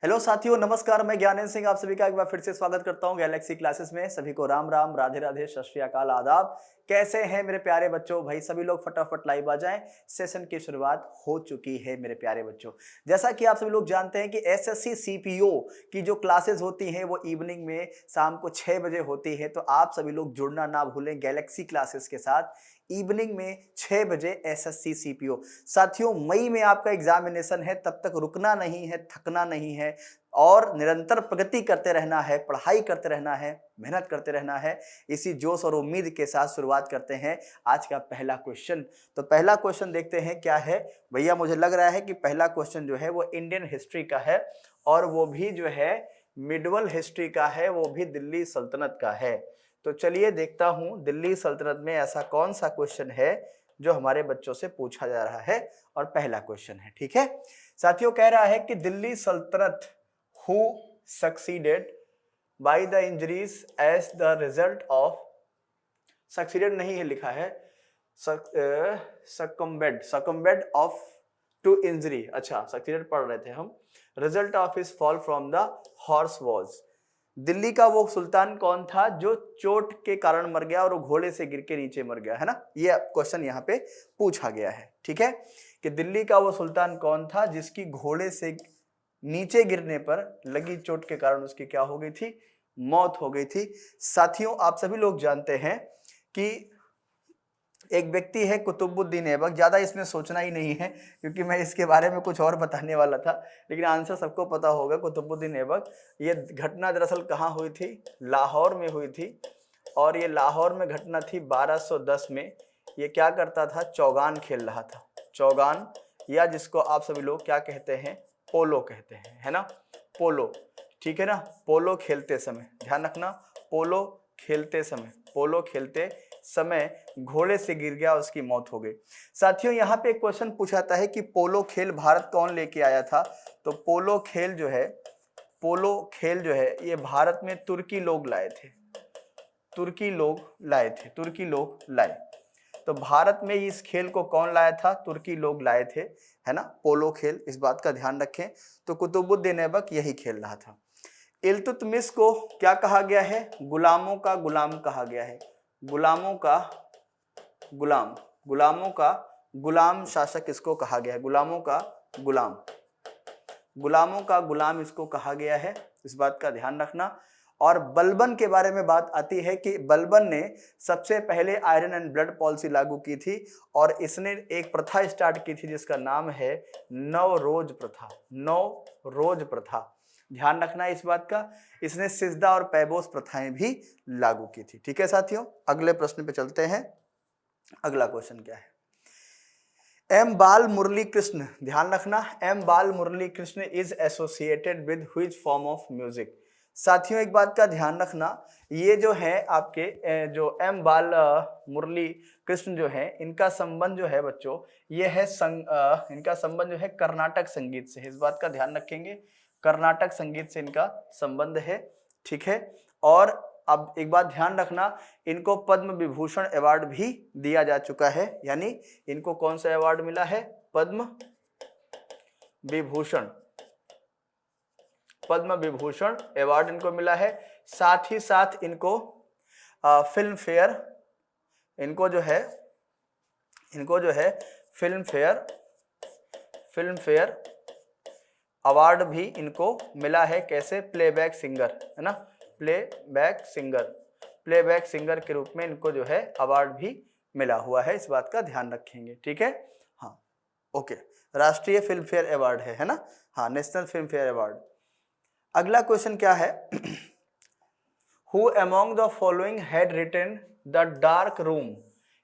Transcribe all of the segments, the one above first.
Hello साथियों, नमस्कार। मैं ज्ञानेंद्र सिंह आप सभी का एक बार फिर से स्वागत करता हूं गैलेक्सी क्लासेस में। सभी को राम राम, राधे राधे, सत श्री अकाल, आदाब। कैसे हैं मेरे प्यारे बच्चों? भाई सभी लोग फटाफट लाइव आ जाएं। सेशन की शुरुआत हो चुकी है मेरे प्यारे बच्चों। जैसा कि आप सभी लोग जानते हैं कि एसएससी सीपीओ की जो क्लासेस होती हैं वो इवनिंग में शाम को 6 बजे होती है। तो आप सभी लोग जुड़ना ना भूलें गैलेक्सी क्लासेस के साथ। इवनिंग में 6 बजे एसएससी सीपीओ। साथियों, मई में आपका एग्जामिनेशन है, तब तक रुकना नहीं है, थकना नहीं है और निरंतर प्रगति करते रहना है, पढ़ाई करते रहना है, मेहनत करते रहना है। इसी जोश और उम्मीद के साथ शुरुआत करते हैं आज का पहला क्वेश्चन। तो पहला क्वेश्चन देखते हैं क्या है। भैया मुझे लग रहा है कि पहला क्वेश्चन जो है वो इंडियन हिस्ट्री का है और वो भी जो है मिडवल हिस्ट्री का है, वो भी दिल्ली सल्तनत का है। तो चलिए देखता हूं दिल्ली सल्तनत में ऐसा कौन सा क्वेश्चन है जो हमारे बच्चों से पूछा जा रहा है। और पहला क्वेश्चन है, ठीक है साथियों, कह रहा है कि दिल्ली सल्तनत who succeeded by the injuries as the result of succeeded नहीं है, लिखा है succumbed of to injury। अच्छा, succeeded पढ़ रहे थे हम। result of his fall from the horse was। Delhi का वो सुल्तान कौन था जो चोट के कारण मर गया और वो घोड़े से गिर के नीचे मर गया, है ना। ये क्वेश्चन यहाँ पे पूछा गया है, ठीक है, कि दिल्ली का वो सुल्तान कौन था जिसकी घोड़े से नीचे गिरने पर लगी चोट के कारण उसकी क्या हो गई थी, मौत हो गई थी। साथियों, आप सभी लोग जानते हैं कि एक व्यक्ति है कुतुबुद्दीन ऐबक। ज्यादा इसमें सोचना ही नहीं है क्योंकि मैं इसके बारे में कुछ और बताने वाला था, लेकिन आंसर सबको पता होगा। कुतुबुद्दीन ऐबक, ये घटना दरअसल कहाँ हुई थी, लाहौर में हुई थी। और ये लाहौर में घटना थी 1210 में। ये क्या करता था, चौगान खेल रहा था। चौगान, या जिसको आप सभी लोग क्या कहते हैं, पोलो कहते हैं, है ना, पोलो, ठीक है ना। पोलो खेलते समय, ध्यान रखना, पोलो खेलते समय घोड़े से गिर गया, उसकी मौत हो गई। साथियों, यहाँ पे एक क्वेश्चन पूछाता है कि पोलो खेल भारत कौन लेके आया था। तो पोलो खेल जो है ये भारत में तुर्की लोग लाए थे। तुर्की लोग लाए। तो भारत में इस खेल को कौन लाया था, तुर्की लोग लाए थे, है ना, पोलो खेल, इस बात का ध्यान रखें। तो कुतुबुद्दीन ऐबक यही खेल रहा था। इल्तुतमिश को क्या कहा गया है, गुलामों का गुलाम कहा गया है। गुलामों का गुलाम शासक इसको कहा गया है। गुलामों का गुलाम इसको कहा गया है, इस बात का ध्यान रखना। और बलबन के बारे में बात आती है कि बलबन ने सबसे पहले आयरन एंड ब्लड पॉलिसी लागू की थी और इसने एक प्रथा स्टार्ट की थी जिसका नाम है नवरोज प्रथा। ध्यान रखना इस बात का। इसने सिजदा और पैबोस प्रथाएं भी लागू की थी, ठीक है साथियों। अगले प्रश्न पे चलते हैं। अगला क्वेश्चन क्या है, एम बाल मुरली कृष्ण, ध्यान रखना, M Bal Murali Krishna is associated with which form of music. साथियों, एक बात का ध्यान रखना, ये जो है आपके जो एम बाल मुरली कृष्ण जो है, इनका संबंध जो है बच्चों, ये है इनका संबंध जो है कर्नाटक संगीत से है। इस बात का ध्यान रखेंगे, कर्नाटक संगीत से इनका संबंध है, ठीक है। और अब एक बात ध्यान रखना, इनको पद्म विभूषण अवार्ड भी दिया जा चुका है। यानी इनको कौन सा अवार्ड मिला है, पद्म विभूषण अवार्ड इनको मिला है। साथ ही साथ इनको फिल्म फेयर अवार्ड भी इनको मिला है। कैसे, प्लेबैक सिंगर, है ना, प्लेबैक सिंगर के रूप में इनको जो है अवार्ड भी मिला हुआ है। इस बात का ध्यान रखेंगे, ठीक है। हाँ, ओके, राष्ट्रीय फिल्म फेयर अवार्ड है ना, हाँ, नेशनल फिल्म फेयर अवार्ड। अगला क्वेश्चन क्या है, who among the following had written the dark room.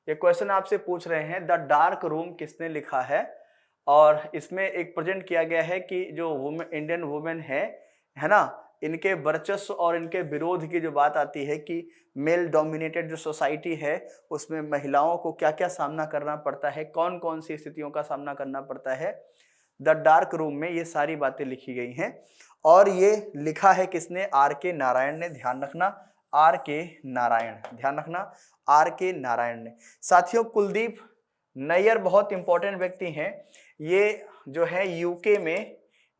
ये क्वेश्चन आपसे पूछ रहे हैं द डार्क रूम किसने लिखा है। और इसमें एक प्रेजेंट किया गया है कि जो इंडियन वुमेन है ना, इनके वर्चस्व और इनके विरोध की जो बात आती है कि मेल डोमिनेटेड जो सोसाइटी है उसमें महिलाओं को क्या क्या सामना करना पड़ता है, कौन कौन सी स्थितियों का सामना करना पड़ता है। द डार्क रूम में ये सारी बातें लिखी गई हैं और ये लिखा है किसने, आर के नारायण ने। ध्यान रखना, आर के नारायण ने। साथियों, कुलदीप नैयर बहुत इंपॉर्टेंट व्यक्ति हैं। ये जो है यूके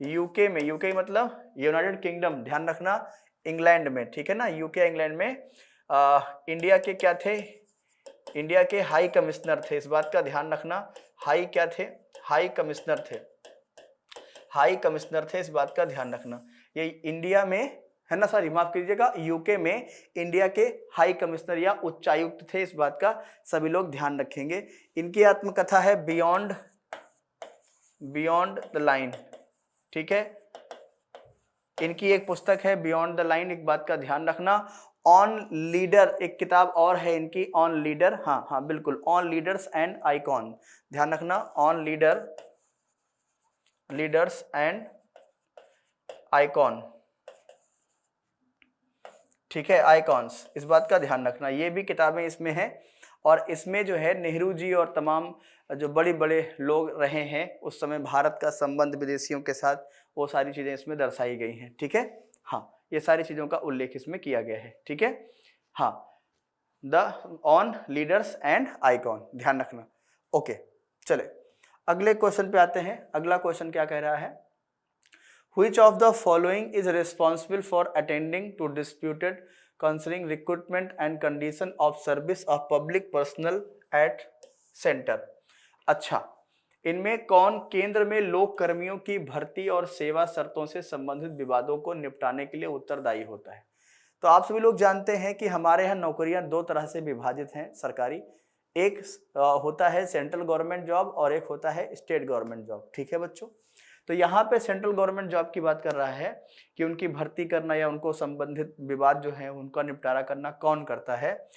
यूके में, यूके मतलब यूनाइटेड किंगडम, ध्यान रखना, इंग्लैंड में, ठीक है ना, यूके इंग्लैंड में इंडिया के क्या थे, इंडिया के हाई कमिश्नर थे, इस बात का ध्यान रखना, हाई क्या थे, हाई कमिश्नर थे, हाई कमिश्नर थे, इस बात का ध्यान रखना। ये इंडिया में है ना, सॉरी माफ कीजिएगा, यूके में इंडिया के हाई कमिश्नर या उच्चायुक्त थे, इस बात का सभी लोग ध्यान रखेंगे। इनकी आत्मकथा है बियॉन्ड द लाइन, ठीक है, इनकी एक पुस्तक है बियॉन्ड द लाइन, एक बात का ध्यान रखना। ऑन लीडर एक किताब और है इनकी, ऑन लीडर, हाँ हाँ बिल्कुल, ऑन लीडर्स एंड आइकॉन, ध्यान रखना, ऑन लीडर्स एंड आइकॉन, ठीक है, आइकॉन्स, इस बात का ध्यान रखना, ये भी किताबें इसमें हैं। और इसमें जो है नेहरू जी और तमाम जो बड़े बड़े लोग रहे हैं उस समय, भारत का संबंध विदेशियों के साथ, वो सारी चीजें इसमें दर्शाई गई हैं, ठीक है, हाँ, ये सारी चीजों का उल्लेख इसमें किया गया है, ठीक है, हाँ, the on leaders and icon, ध्यान रखना। ओके, चले अगले क्वेश्चन पे आते हैं। अगला क्वेश्चन क्या कह रहा है, Which of the following is responsible for attending to disputed concerning recruitment and condition of service of public personnel at center? अच्छा, इनमें कौन केंद्र में लोक कर्मियों की भर्ती और सेवा शर्तों से संबंधित विवादों को निपटाने के लिए उत्तरदायी होता है? तो आप सभी लोग जानते हैं कि हमारे यहाँ नौकरियां दो तरह से विभाजित हैं सरकारी, एक होता है सेंट्रल गवर्नमेंट जॉब और एक होता है स्टेट गवर्नमेंट जॉब, ठीक है बच्चों। तो यहाँ पे सेंट्रल गवर्नमेंट जॉब की बात कर रहा है कि उनकी भर्ती करना या उनको संबंधित विवाद जो है उनका निपटारा करना कौन करता है?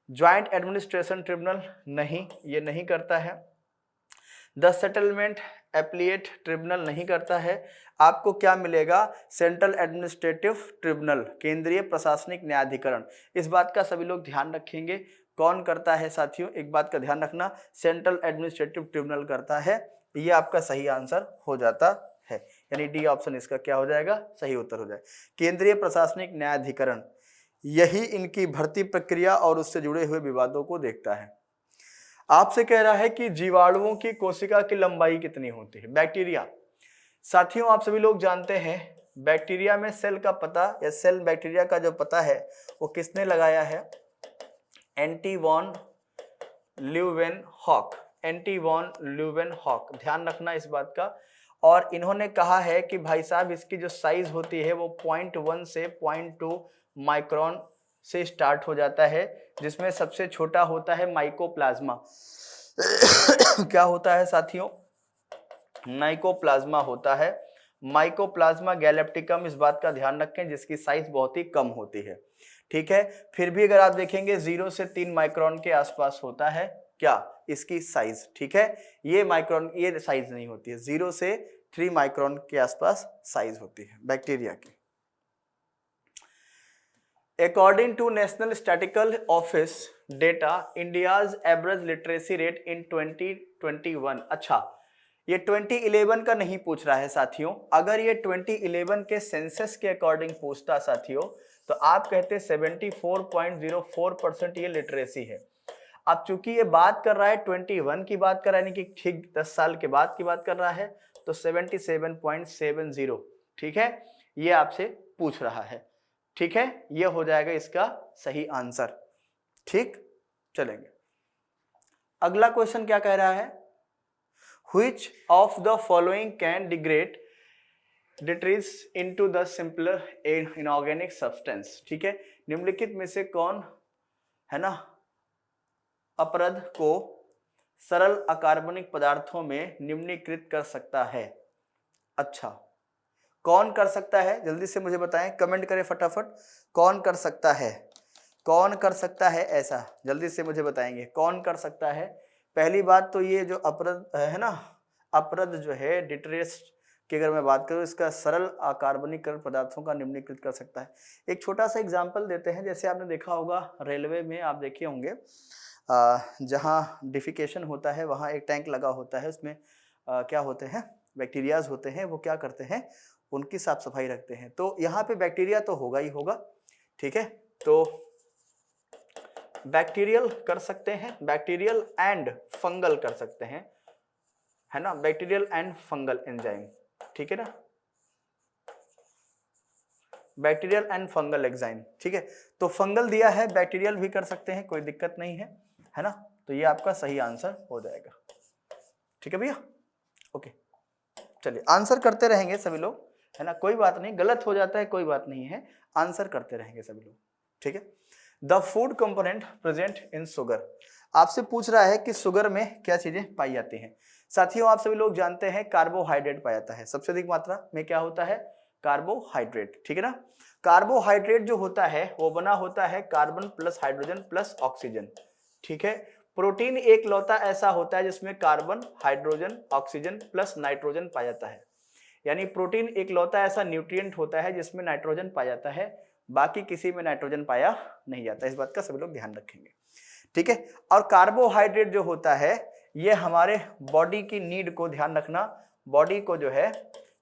ज्वाइंट एडमिनिस्ट्रेशन ट्रिब्यूनल, नहीं, ये नहीं करता है। द सेटलमेंट एप्लीएट ट्रिब्यूनल नहीं करता है। आपको क्या मिलेगा? सेंट्रल एडमिनिस्ट्रेटिव ट्रिब्यूनल, केंद्रीय प्रशासनिक न्यायाधिकरण। इस बात का सभी लोग ध्यान रखेंगे, कौन करता है साथियों, एक बात का ध्यान रखना, सेंट्रल एडमिनिस्ट्रेटिव ट्रिब्यूनल करता है। ये आपका सही आंसर हो जाता है, यानी डी ऑप्शन इसका क्या हो जाएगा, सही उत्तर हो जाएगा। केंद्रीय प्रशासनिक न्यायाधिकरण यही इनकी भर्ती प्रक्रिया और उससे जुड़े हुए विवादों को देखता है। आपसे कह रहा है कि जीवाणुओं की कोशिका की लंबाई कितनी होती है? बैक्टीरिया, साथियों आप सभी लोग जानते हैं बैक्टीरिया में सेल का पता या सेल बैक्टीरिया का जो पता है वो किसने लगाया है? Anti von Leeuwenhoek, anti von Leeuwenhoek, ध्यान रखना इस बात का। और इन्होंने कहा है कि भाई साहब इसकी जो साइज होती है वो 0.1 से 0.2 माइक्रोन से स्टार्ट हो जाता है, जिसमें सबसे छोटा होता है माइकोप्लाज्मा। क्या होता है साथियों? माइकोप्लाज्मा होता है, माइकोप्लाज्मा गैलेप्टिकम, इस बात का ध्यान रखें, जिसकी साइज बहुत ही कम होती है, ठीक है। फिर भी अगर आप देखेंगे 0 से 3 माइक्रोन के आसपास होता है क्या इसकी साइज, ठीक है। ये माइक्रोन, ये साइज नहीं होती है, 0 से 3 माइक्रोन के आसपास साइज होती है बैक्टीरिया की। According to National Statistical Office data, India's average literacy rate in 2021, अच्छा ये 2011 का नहीं पूछ रहा है साथियों। अगर ये 2011 के सेंसस के अकॉर्डिंग पूछता साथियों तो आप कहते 74.04% ये लिटरेसी है। अब चूंकि ये बात कर रहा है 21 की बात कर रहा है, यानी कि ठीक 10 साल के बाद की बात कर रहा है, तो 77.70, ठीक है, ये आपसे पूछ रहा है, ठीक है, ये हो जाएगा इसका सही आंसर, ठीक। चलेंगे अगला क्वेश्चन क्या कह रहा है? Which of the following can degrade detritus into the simpler inorganic substance, ठीक है, निम्नलिखित में से कौन है ना अपरद को सरल अकार्बनिक पदार्थों में निम्नीकृत कर सकता है? अच्छा, कौन कर सकता है, जल्दी से मुझे बताएं, कमेंट करें फटाफट, कौन कर सकता है, कौन कर सकता है ऐसा, जल्दी से मुझे बताएंगे कौन कर सकता है। पहली बात तो ये जो अपरद है ना, अपरद जो है डिटरेस की अगर मैं बात करूँ, इसका सरल अकार्बनिक पदार्थों का निम्नीकृत कर सकता है। एक छोटा सा एग्जाम्पल देते हैं, जैसे आपने देखा होगा रेलवे में, आप देखे होंगे जहाँ डिफिकेशन होता है वहाँ एक टैंक लगा होता है, उसमें क्या होते हैं, बैक्टीरियाज होते हैं, वो क्या करते हैं, उनकी साफ सफाई रखते हैं। तो यहाँ पे बैक्टीरिया तो होगा ही होगा, ठीक है, तो बैक्टीरियल कर सकते हैं, बैक्टीरियल एंड फंगल कर सकते हैं, है ना, बैक्टीरियल एंड फंगल एंजाइम, ठीक है ना, बैक्टीरियल एंड फंगल एग्जाइम, ठीक है। तो फंगल दिया है, बैक्टीरियल भी कर सकते हैं, कोई दिक्कत नहीं है ना। तो ये आपका सही आंसर हो जाएगा, ठीक है भैया। ओके, चलिए आंसर करते रहेंगे सभी लोग, है ना, कोई बात नहीं, गलत हो जाता है कोई बात नहीं है, आंसर करते रहेंगे सभी लोग, ठीक है। The food component present in sugar, आपसे पूछ रहा है कि शुगर में क्या चीजें पाई जाती हैं। साथियों आप सभी लोग जानते हैं कार्बोहाइड्रेट पाया जाता है, सबसे अधिक मात्रा में क्या होता है, कार्बोहाइड्रेट, ठीक है ना। कार्बोहाइड्रेट जो होता है वो बना होता है carbon plus hydrogen plus oxygen, ठीक है। प्रोटीन एक लौता ऐसा होता है जिसमें carbon, hydrogen, oxygen plus nitrogen पाया जाता है, यानी प्रोटीन एक लौता ऐसा न्यूट्रिएंट होता है जिसमें नाइट्रोजन पाया जाता है, बाकी किसी में नाइट्रोजन पाया नहीं जाता, इस बात का सभी लोग ध्यान रखेंगे, ठीक है। और कार्बोहाइड्रेट जो होता है ये हमारे बॉडी की नीड को ध्यान रखना, बॉडी को जो है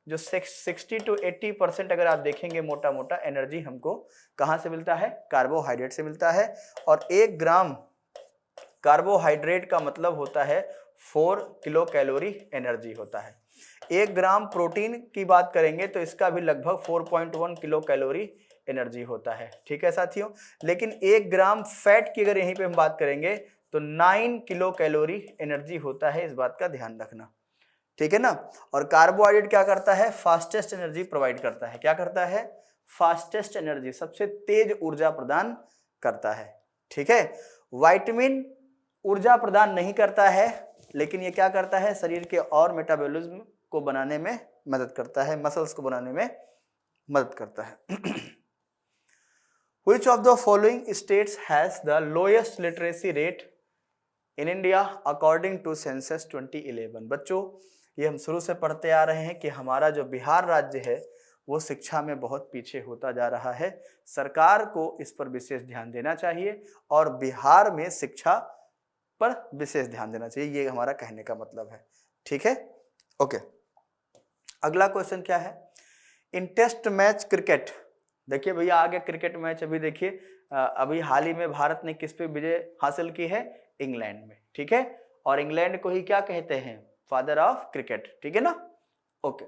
जो 60 to 80% अगर आप देखेंगे मोटा मोटा एनर्जी हमको कहां से मिलता है, कार्बोहाइड्रेट से मिलता है। और 1 ग्राम कार्बोहाइड्रेट का मतलब होता है 4 किलो कैलोरी एनर्जी होता है। 1 ग्राम प्रोटीन की बात करेंगे तो इसका भी लगभग 4.1 किलो कैलोरी एनर्जी होता है, ठीक है साथियों। लेकिन 1 ग्राम फैट की अगर यहीं पे हम बात करेंगे तो 9 किलो कैलोरी एनर्जी होता है, इस बात का ध्यान रखना, ठीक है ना। और कार्बोहाइड्रेट क्या करता है, फास्टेस्ट एनर्जी प्रोवाइड करता है, क्या करता है, फास्टेस्ट एनर्जी, सबसे तेज ऊर्जा प्रदान करता है, ठीक है। विटामिन ऊर्जा प्रदान नहीं करता है, लेकिन ये क्या करता है, शरीर के और मेटाबॉलिज्म को बनाने में मदद करता है, मसल्स को बनाने में मदद करता है। Which of the following states has the lowest literacy rate in India according to census 2011? बच्चों ये हम शुरू से पढ़ते आ रहे हैं कि हमारा जो बिहार राज्य है वो शिक्षा में बहुत पीछे होता जा रहा है, सरकार को इस पर विशेष ध्यान देना चाहिए और बिहार में शिक्षा पर विशेष ध्यान देना चाहिए, ये हमारा कहने का मतलब है, ठीक है। ओके, अगला क्वेश्चन क्या है, इन टेस्ट मैच क्रिकेट, देखिए भैया आ गया क्रिकेट मैच, अभी देखिए अभी हाल ही में भारत ने किस पे विजय हासिल की है, इंग्लैंड में, ठीक है। और इंग्लैंड को ही क्या कहते हैं, फादर ऑफ क्रिकेट, ठीक है ना। Okay,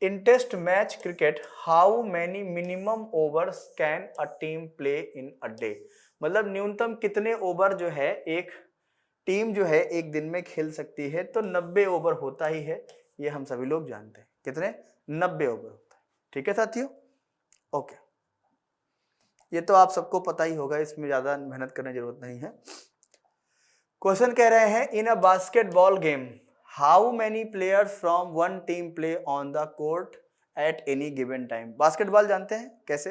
in test match cricket how many minimum overs can a team play in a day, मतलब न्यूनतम कितने ओवर जो है एक टीम जो है एक दिन में खेल सकती है, तो 90 ओवर होता ही है, ये हम सभी लोग जानते हैं, कितने, 90 ओवर होता है, ठीक है साथियों। ओके, ये तो आप सबको पता ही होगा, इसमें ज्यादा मेहनत करने की जरूरत नहीं है। क्वेश्चन कह रहे हैं in a basketball game how many players from one team play on the court at any given time, basketball जानते हैं कैसे,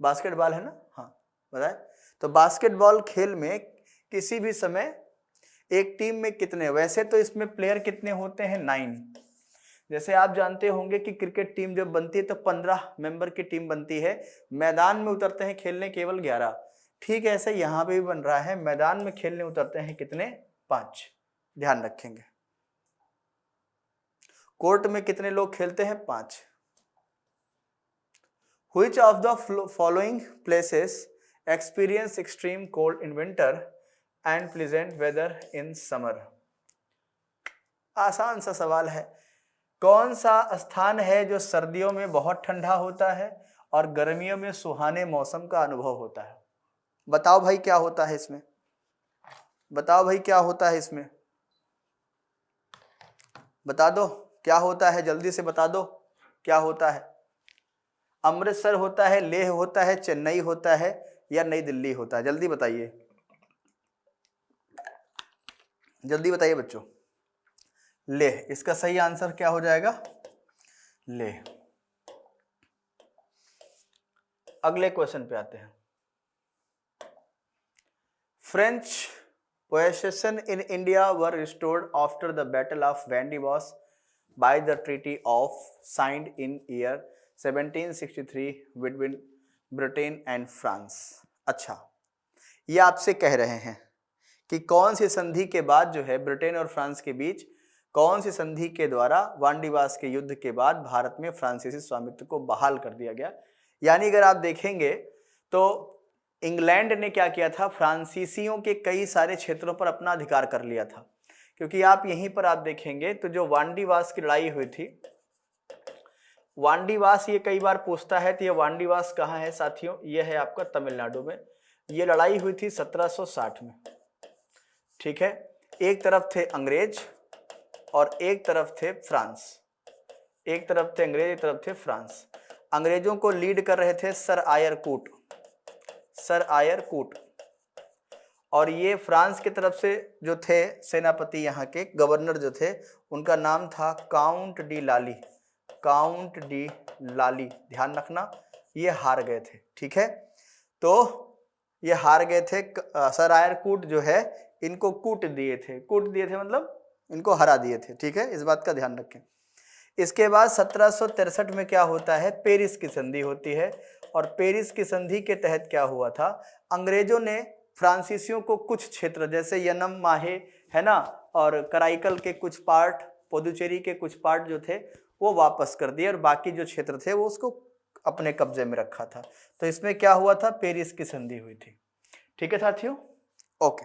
बास्केटबॉल है ना, हाँ बताए। तो बास्केटबॉल खेल में किसी भी समय एक टीम में कितने, वैसे तो इसमें प्लेयर कितने होते हैं, 9, जैसे आप जानते होंगे कि क्रिकेट टीम जब बनती है तो 15 मेंबर की टीम बनती है, मैदान में उतरते हैं खेलने केवल 11, ठीक है ऐसे यहाँ पे भी बन रहा है, मैदान में खेलने उतरते हैं कितने, 5, ध्यान रखेंगे। कोर्ट में कितने लोग खेलते हैं, 5। Which of the following places experience extreme cold in winter and pleasant weather in summer? आसान सा सवाल है, कौन सा स्थान है जो सर्दियों में बहुत ठंडा होता है और गर्मियों में सुहाने मौसम का अनुभव होता है, बताओ भाई क्या होता है इसमें, बताओ भाई क्या होता है इसमें, बता दो क्या होता है, जल्दी से बता दो क्या होता है, अमृतसर होता है, लेह होता है, चेन्नई होता है या नई दिल्ली होता है, जल्दी बताइए, जल्दी बताइए बच्चों। लेह, इसका सही आंसर क्या हो जाएगा, लेह। अगले क्वेश्चन पे आते हैं, French possession in India were restored after the battle of Wandiwash by the treaty of signed in year 1763 between Britain and France. अच्छा, ये आपसे कह रहे हैं कि कौन सी संधि के बाद जो है ब्रिटेन और फ्रांस के बीच, कौन सी संधि के द्वारा वांडीवास के युद्ध के बाद भारत में फ्रांसीसी स्वामित्व को बहाल कर दिया गया। यानी अगर आप देखेंगे तो इंग्लैंड ने क्या किया था, फ्रांसीसियों के कई सारे क्षेत्रों पर अपना अधिकार कर लिया था, क्योंकि आप यहीं पर आप देखेंगे तो जो वांडीवास की लड़ाई हुई थी वांडीवास ये कई बार पूछता है, तो ये वांडीवास कहाँ है साथियों? ये है आपका तमिलनाडु में। ये लड़ाई हुई थी 1760 में, ठीक है। एक तरफ थे अंग्रेज और एक तरफ थे फ्रांस। एक तरफ थे अंग्रेज, एक तरफ थे फ्रांस। अंग्रेजों को लीड कर रहे थे सर आयर कूट, सर आयर कूट। और ये फ्रांस की तरफ से जो थे सेनापति, यहाँ के गवर्नर जो थे, उनका नाम था काउंट डी लाली, काउंट डी लाली। ध्यान रखना, ये हार गए थे, ठीक है। तो ये हार गए थे। सर आयर कूट जो है, इनको कूट दिए थे, कूट दिए थे मतलब इनको हरा दिए थे, ठीक है। इस बात का ध्यान रखें। इसके बाद 1763 में क्या होता है? पेरिस की संधि होती है। और पेरिस की संधि के तहत क्या हुआ था? अंग्रेजों ने फ्रांसीसियों को कुछ क्षेत्र, जैसे यनम माहे है ना, और कराईकल के कुछ पार्ट, पुदुचेरी के कुछ पार्ट जो थे वो वापस कर दिए, और बाकी जो क्षेत्र थे वो उसको अपने कब्जे में रखा था। तो इसमें क्या हुआ था? पेरिस की संधि हुई थी, ठीक है साथियों। ओके,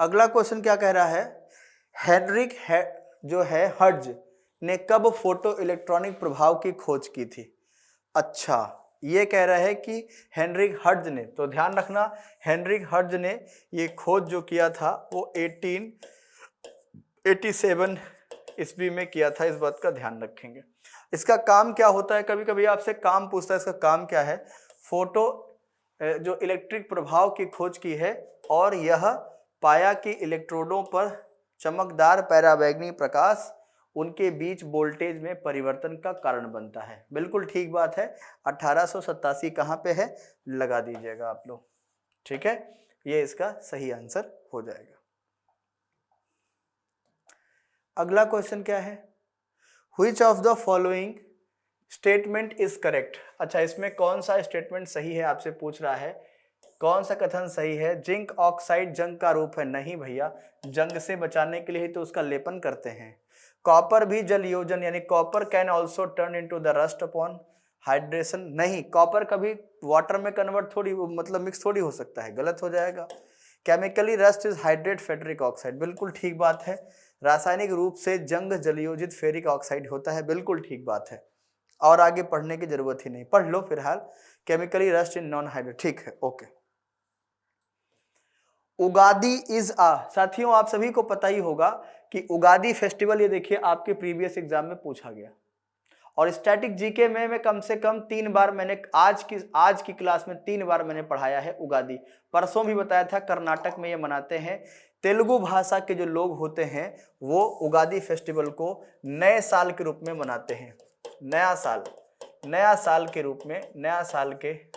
अगला क्वेश्चन क्या कह रहा है? हेनरिक जो है हर्ट्ज ने कब फोटो इलेक्ट्रॉनिक प्रभाव की खोज की थी? अच्छा, ये कह रहा है कि हेनरिक हर्ट्ज ने, तो ध्यान रखना, हेनरिक हर्ट्ज ने ये खोज जो किया था वो 1887 ईस्वी में किया था। इस बात का ध्यान रखेंगे। इसका काम क्या होता है? कभी कभी आपसे काम पूछता है, इसका काम क्या है? फोटो जो इलेक्ट्रिक प्रभाव की खोज की है, और यह पाया कि इलेक्ट्रोडों पर चमकदार पराबैंगनी प्रकाश उनके बीच वोल्टेज में परिवर्तन का कारण बनता है। बिल्कुल ठीक बात है। 1887 कहाँ पे है? लगा दीजिएगा आप लोग, ठीक है। ये इसका सही आंसर हो जाएगा। अगला क्वेश्चन क्या है? Which of the following statement is correct? अच्छा, इसमें कौन सा स्टेटमेंट सही है आपसे पूछ रहा है। कौन सा कथन सही है? जिंक ऑक्साइड जंग का रूप है? नहीं भैया, जंग से बचाने के लिए ही तो उसका लेपन करते हैं। कॉपर भी जल योजन, यानी copper can also turn into the rust upon hydration? नहीं, कॉपर कभी वाटर में कन्वर्ट थोड़ी, मतलब मिक्स थोड़ी हो सकता है, गलत हो जाएगा। Chemically rust is hydrate ferric oxide? बिल्कुल ठीक बात है। रासायनिक रूप से जंग जलयोजित फेरिक ऑक्साइड होता है? बिल्कुल ठीक बात है। और आगे पढ़ने की जरूरत ही नहीं, पढ़ लो फिलहाल। Chemically rust in non hydrate, ठीक है, ओके। उगादी इज साथियों आप सभी को पता ही होगा कि उगादी फेस्टिवल, ये देखिए आपके प्रीवियस एग्जाम में पूछा गया, और स्टैटिक जीके में मैं कम से कम 3 बार मैंने आज की क्लास में 3 बार मैंने पढ़ाया है उगादी। परसों भी बताया था, कर्नाटक में ये मनाते हैं। तेलुगु भाषा के जो लोग होते हैं वो उगादी फेस्टिवल को नए साल के रूप में मनाते हैं। नया साल के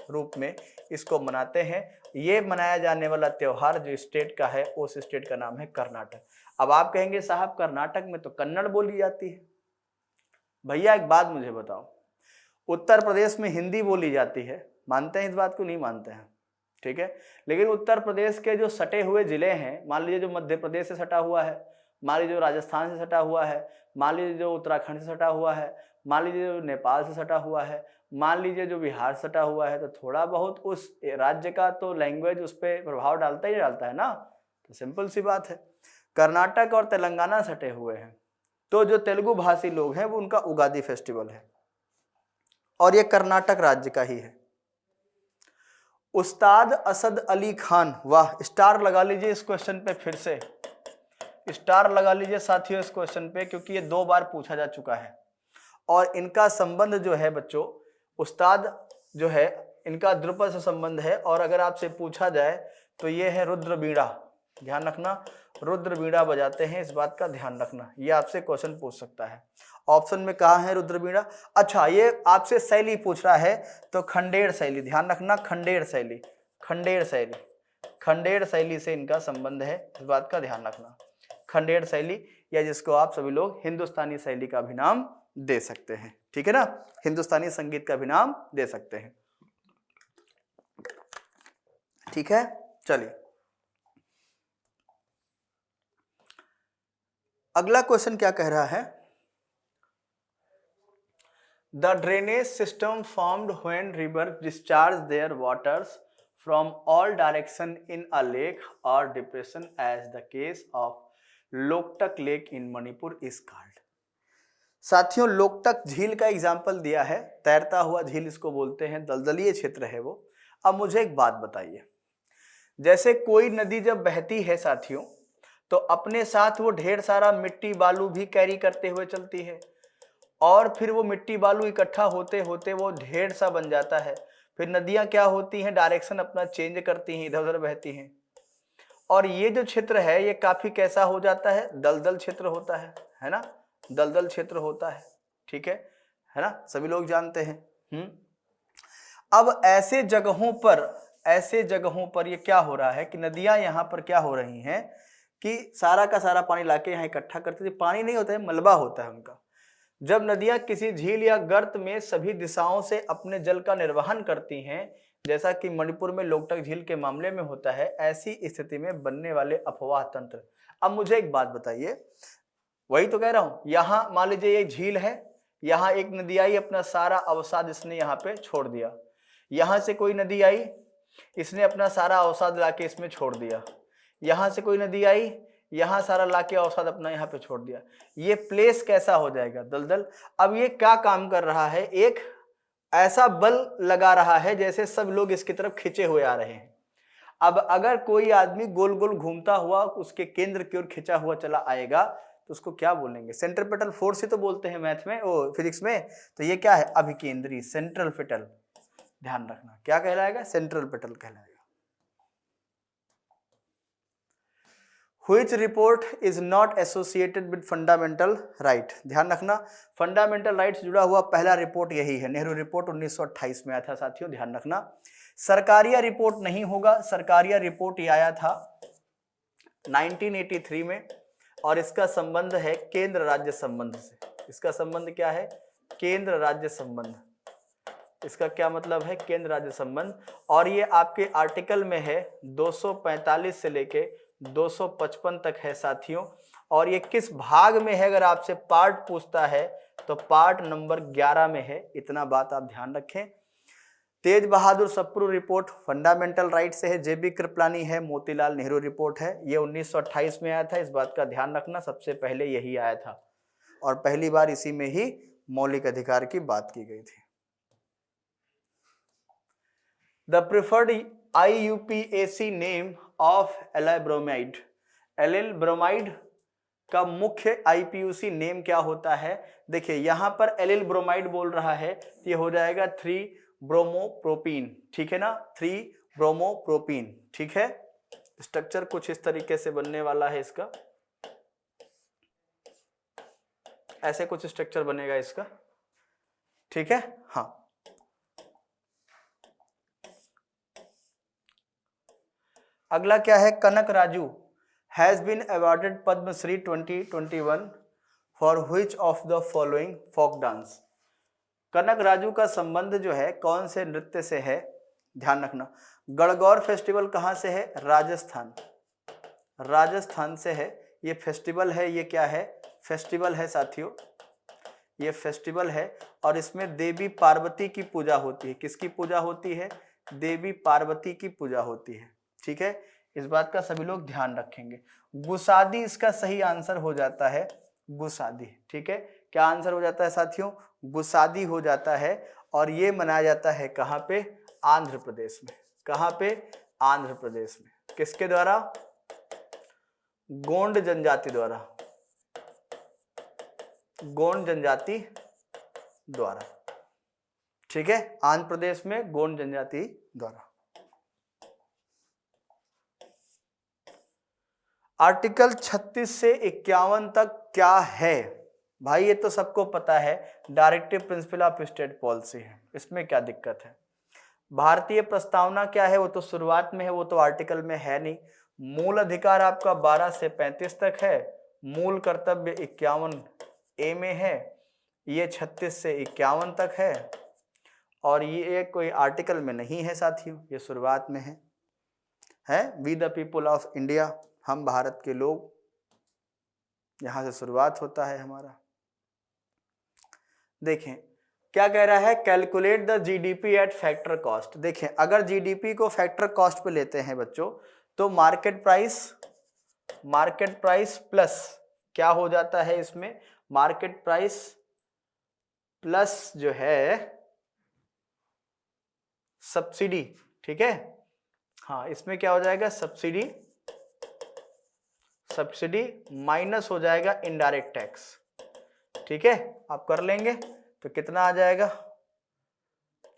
रूप में इसको मनाते हैं। ये मनाया जाने वाला त्योहार जो स्टेट का है, उस स्टेट का नाम है कर्नाटक। अब आप कहेंगे साहब कर्नाटक में तो कन्नड़ बोली जाती है। भैया एक बात मुझे बताओ, उत्तर प्रदेश में हिंदी बोली जाती है, मानते हैं इस बात को? नहीं मानते हैं, ठीक है। लेकिन उत्तर प्रदेश के जो सटे हुए जिले हैं, मान लीजिए जो मध्य प्रदेश से सटा हुआ है, मान लीजिए जो राजस्थान से सटा हुआ है, मान लीजिए जो उत्तराखंड से सटा हुआ है, मान लीजिए जो नेपाल से सटा हुआ है, मान लीजिए जो बिहार से सटा हुआ है, तो थोड़ा बहुत उस राज्य का तो लैंग्वेज उस पर प्रभाव डालता ही डालता है ना। तो सिंपल सी बात है, कर्नाटक और तेलंगाना सटे हुए हैं, तो जो तेलुगु भाषी लोग हैं वो उनका उगादी फेस्टिवल है, और ये कर्नाटक राज्य का ही है। उस्ताद असद अली खान, वाह, स्टार लगा लीजिए इस क्वेश्चन पे, फिर से स्टार लगा लीजिए साथियों इस क्वेश्चन पे, क्योंकि ये 2 बार पूछा जा चुका है। और इनका संबंध जो है बच्चों, उस्ताद जो है इनका द्रुपद से संबंध है, और अगर आपसे पूछा जाए तो ये है रुद्र बीड़ा। ध्यान रखना, रुद्र बीड़ा बजाते हैं, इस बात का ध्यान रखना, ये आपसे क्वेश्चन पूछ सकता है। ऑप्शन में कहा है रुद्र बीड़ा। अच्छा, ये आपसे शैली पूछ रहा है, तो खंडेर शैली, ध्यान रखना, खंडेर शैली से इनका संबंध है, इस बात का ध्यान रखना। खंडेर शैली, या जिसको आप सभी लोग हिंदुस्तानी शैली का भी नाम दे सकते हैं, ठीक है ना, हिंदुस्तानी संगीत का भी नाम दे सकते हैं, ठीक है। चलिए अगला क्वेश्चन क्या कह रहा है? The drainage system formed when river discharge their waters from all direction in a lake और depression as the case of Loktak lake in Manipur is called. साथियों, लोकटक झील का एग्जाम्पल दिया है, तैरता हुआ झील इसको बोलते हैं, दलदलीय क्षेत्र है वो। अब मुझे एक बात बताइए, जैसे कोई नदी जब बहती है साथियों, तो अपने साथ वो ढेर सारा मिट्टी बालू भी कैरी करते हुए चलती है, और फिर वो मिट्टी बालू इकट्ठा होते होते वो ढेर सा बन जाता है। फिर नदियां क्या होती हैं, डायरेक्शन अपना चेंज करती हैं, इधर उधर बहती हैं, और ये जो क्षेत्र है ये काफी कैसा हो जाता है, दलदल क्षेत्र होता है ना, दलदल क्षेत्र होता है, ठीक है ना, सभी लोग जानते हैं। अब ऐसे जगहों पर ये क्या हो रहा है कि नदियां यहाँ पर क्या हो रही हैं कि सारा का सारा पानी लाके यहाँ इकट्ठा करती है, पानी नहीं होता है, मलबा होता है उनका। जब नदियां किसी झील या गर्त में सभी दिशाओं से अपने जल का निर्वहन करती हैं, जैसा कि मणिपुर में लोकटक झील के मामले में होता है, ऐसी स्थिति में बनने वाले अफवाह तंत्र। अब मुझे एक बात बताइए, वही तो कह रहा हूं, यहाँ मान लीजिए ये झील है, यहाँ एक नदी आई, अपना सारा अवसाद इसने यहाँ पे छोड़ दिया, यहाँ से कोई नदी आई, इसने अपना सारा अवसाद लाके इसमें छोड़ दिया, यहाँ से कोई नदी आई, यहाँ सारा लाके अवसाद अपना यहाँ पे छोड़ दिया, ये प्लेस कैसा हो जाएगा, दलदल। अब ये क्या काम कर रहा है, एक ऐसा बल लगा रहा है जैसे सब लोग इसकी तरफ खिंचे हुए आ रहे हैं। अब अगर कोई आदमी गोल गोल घूमता हुआ उसके केंद्र की ओर खिंचा हुआ चला आएगा तो उसको क्या बोलेंगे, सेंट्रीपिटल फोर्स ही तो बोलते हैं मैथ में, ओ फिजिक्स में। तो ये क्या है, अभिकेंद्री, सेंट्रल पिटल, ध्यान रखना क्या कहलाएगा, सेंट्रल पिटल कहलाएगा। Which report is not associated with fundamental right, ध्यान रखना, फंडामेंटल राइट्स जुड़ा हुआ पहला रिपोर्ट यही है, नेहरू रिपोर्ट 1928 में आया था साथियों, ध्यान रखना। सरकारिया रिपोर्ट नहीं होगा, सरकारिया रिपोर्ट ये आया था 1983 में, और इसका संबंध है केंद्र राज्य संबंध से। इसका संबंध क्या है, केंद्र राज्य संबंध। इसका क्या मतलब है, केंद्र राज्य संबंध। और ये आपके आर्टिकल में है 245 से लेके 255 तक है साथियों। और ये किस भाग में है, अगर आपसे पार्ट पूछता है तो पार्ट नंबर 11 में है, इतना बात आप ध्यान रखें। तेज बहादुर सप्रू रिपोर्ट फंडामेंटल राइट से है, जेबी कृपलानी है, मोतीलाल नेहरू रिपोर्ट है, ये 1928 में आया था, इस बात का ध्यान रखना, सबसे पहले यही आया था और पहली बार इसी में ही मौलिक अधिकार की बात की गई थी। The preferred IUPAC name of allyl bromide, allyl bromide का मुख्य IPUC नेम क्या होता है। देखिए यहां पर एलिल ब्रोमाइड बोल रहा है, ये हो जाएगा 3 ब्रोमोप्रोपीन, ठीक है ना, 3 ब्रोमोप्रोपीन, ठीक है। स्ट्रक्चर कुछ इस तरीके से बनने वाला है इसका, ऐसे कुछ स्ट्रक्चर बनेगा इसका, ठीक है। हाँ, अगला क्या है, Kanak Raju has been awarded Padmashri 2021 for which of the following folk dance. Kanak Raju का संबंध जो है कौन से नृत्य से है, ध्यान रखना। गणगौर फेस्टिवल कहाँ से है, राजस्थान, राजस्थान से है ये फेस्टिवल है। ये क्या है, फेस्टिवल है साथियों, ये फेस्टिवल है और इसमें देवी पार्वती की पूजा होती है। किसकी पूजा होती है, देवी पार्वती की पूजा होती है, ठीक है। इस बात का सभी लोग ध्यान रखेंगे। गुसादी इसका सही आंसर हो जाता है, गुसादी, ठीक है। क्या आंसर हो जाता है साथियों, गुसादी हो जाता है। और ये मनाया जाता है कहाँ पे, आंध्र प्रदेश में। कहाँ पे, आंध्र प्रदेश में। किसके द्वारा, गोंड जनजाति द्वारा, गोंड जनजाति द्वारा, ठीक है, आंध्र प्रदेश में गोंड जनजाति द्वारा। आर्टिकल 36 से 51 तक क्या है भाई, ये तो सबको पता है, directive principle of state policy है, इसमें क्या दिक्कत है। भारतीय प्रस्तावना क्या है, वो तो शुरुआत में है, वो तो आर्टिकल में है नहीं। मूल अधिकार आपका 12 से 35 तक है, मूल कर्तव्य 51A में है, ये 36 से 51 तक है, और ये कोई आर्टिकल में नहीं है साथियों, ये शुरुआत में है we the people of India, हम भारत के लोग, यहां से शुरुआत होता है हमारा। देखें क्या कह रहा है, calculate the GDP at factor cost. देखें अगर जीडीपी को फैक्टर कॉस्ट पे लेते हैं बच्चों तो मार्केट प्राइस प्लस क्या हो जाता है इसमें, मार्केट प्राइस प्लस जो है सब्सिडी, ठीक है। हाँ इसमें क्या हो जाएगा, सब्सिडी माइनस हो जाएगा इनडायरेक्ट टैक्स, ठीक है। आप कर लेंगे तो कितना आ जाएगा,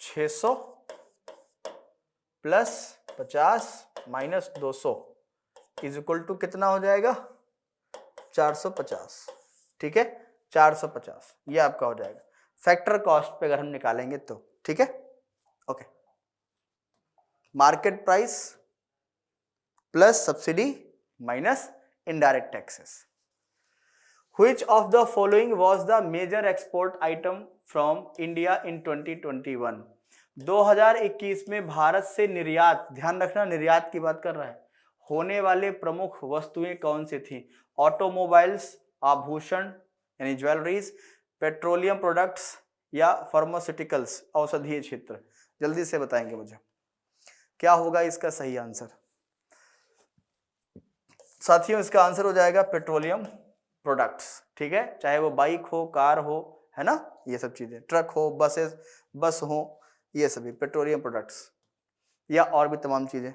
600 plus 50 minus 200 is equal to कितना हो जाएगा, 450, ठीक है। 450 ये आपका हो जाएगा फैक्टर कॉस्ट पे अगर हम निकालेंगे तो, ठीक है। Okay, market price plus subsidy minus indirect taxes. Which of the following was the major export item from India in 2021? 2021 में भारत से निर्यात, ध्यान रखना निर्यात की बात कर रहा है, होने वाले प्रमुख वस्तुएं कौन सी थी, ऑटोमोबाइल्स, आभूषण यानी ज्वेलरीज, पेट्रोलियम प्रोडक्ट्स या फार्मास्यूटिकल्स औषधीय क्षेत्र। जल्दी से बताएंगे मुझे क्या होगा इसका सही आंसर। साथियों इसका आंसर हो जाएगा पेट्रोलियम प्रोडक्ट्स, ठीक है। चाहे वो बाइक हो, कार हो, है ना, ये सब चीजें, ट्रक हो, बस हो, ये सभी पेट्रोलियम प्रोडक्ट्स या और भी तमाम चीजें।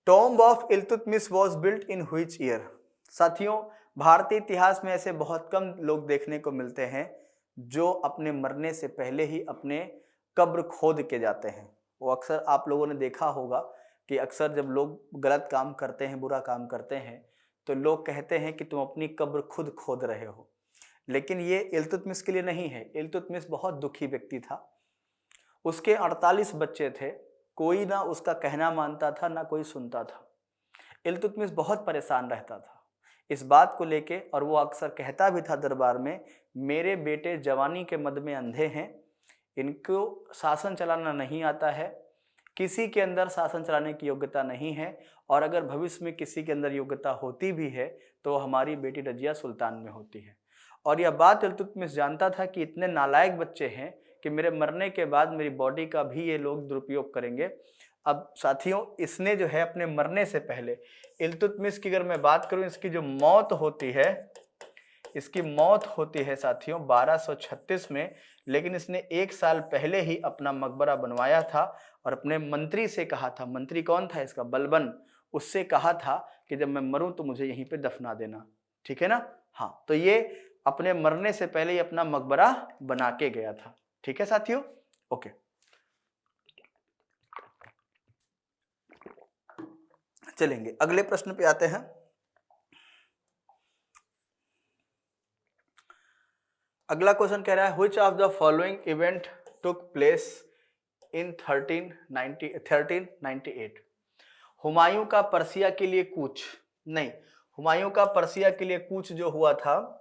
Tomb of Iltutmish was built in which year. साथियों भारतीय इतिहास में ऐसे बहुत कम लोग देखने को मिलते हैं जो अपने मरने से पहले ही अपने कब्र खोद के जाते हैं। वो अक्सर आप लोगों ने देखा होगा कि अक्सर जब लोग गलत काम करते हैं, बुरा काम करते हैं, तो लोग कहते हैं कि तुम अपनी कब्र खुद खोद रहे हो, लेकिन ये इल्तुतमिश के लिए नहीं है। इल्तुतमिश बहुत दुखी व्यक्ति था, उसके 48 बच्चे थे, कोई ना उसका कहना मानता था ना कोई सुनता था। इल्तुतमिश बहुत परेशान रहता था इस बात को लेके, और वो अक्सर कहता भी था दरबार में, मेरे बेटे जवानी के मद में अंधे हैं, इनको शासन चलाना नहीं आता है, किसी के अंदर शासन चलाने की योग्यता नहीं है, और अगर भविष्य में किसी के अंदर योग्यता होती भी है तो हमारी बेटी रजिया सुल्तान में होती है। और यह बात इल्तुतमिश जानता था कि इतने नालायक बच्चे हैं कि मेरे मरने के बाद मेरी बॉडी का भी ये लोग दुरुपयोग करेंगे। अब साथियों इसने जो है अपने मरने से पहले, इल्तुतमिश की अगर मैं बात करूं, इसकी जो मौत होती है, इसकी मौत होती है साथियों 1236 में, लेकिन इसने 1 साल पहले ही अपना मकबरा बनवाया था और अपने मंत्री से कहा था, मंत्री कौन था इसका, बलबन, उससे कहा था कि जब मैं मरूं तो मुझे यहीं पे दफना देना, ठीक है ना। हाँ तो ये अपने मरने से पहले ही अपना मकबरा बना के गया था, ठीक है साथियों। ओके, चलेंगे अगले प्रश्न पे आते हैं। अगला क्वेश्चन कह रहा है which of the following event took place in 1398। Humayun का पर्सिया के लिए कूच, नहीं, हुमायूं का पर्सिया के लिए कूच जो हुआ था,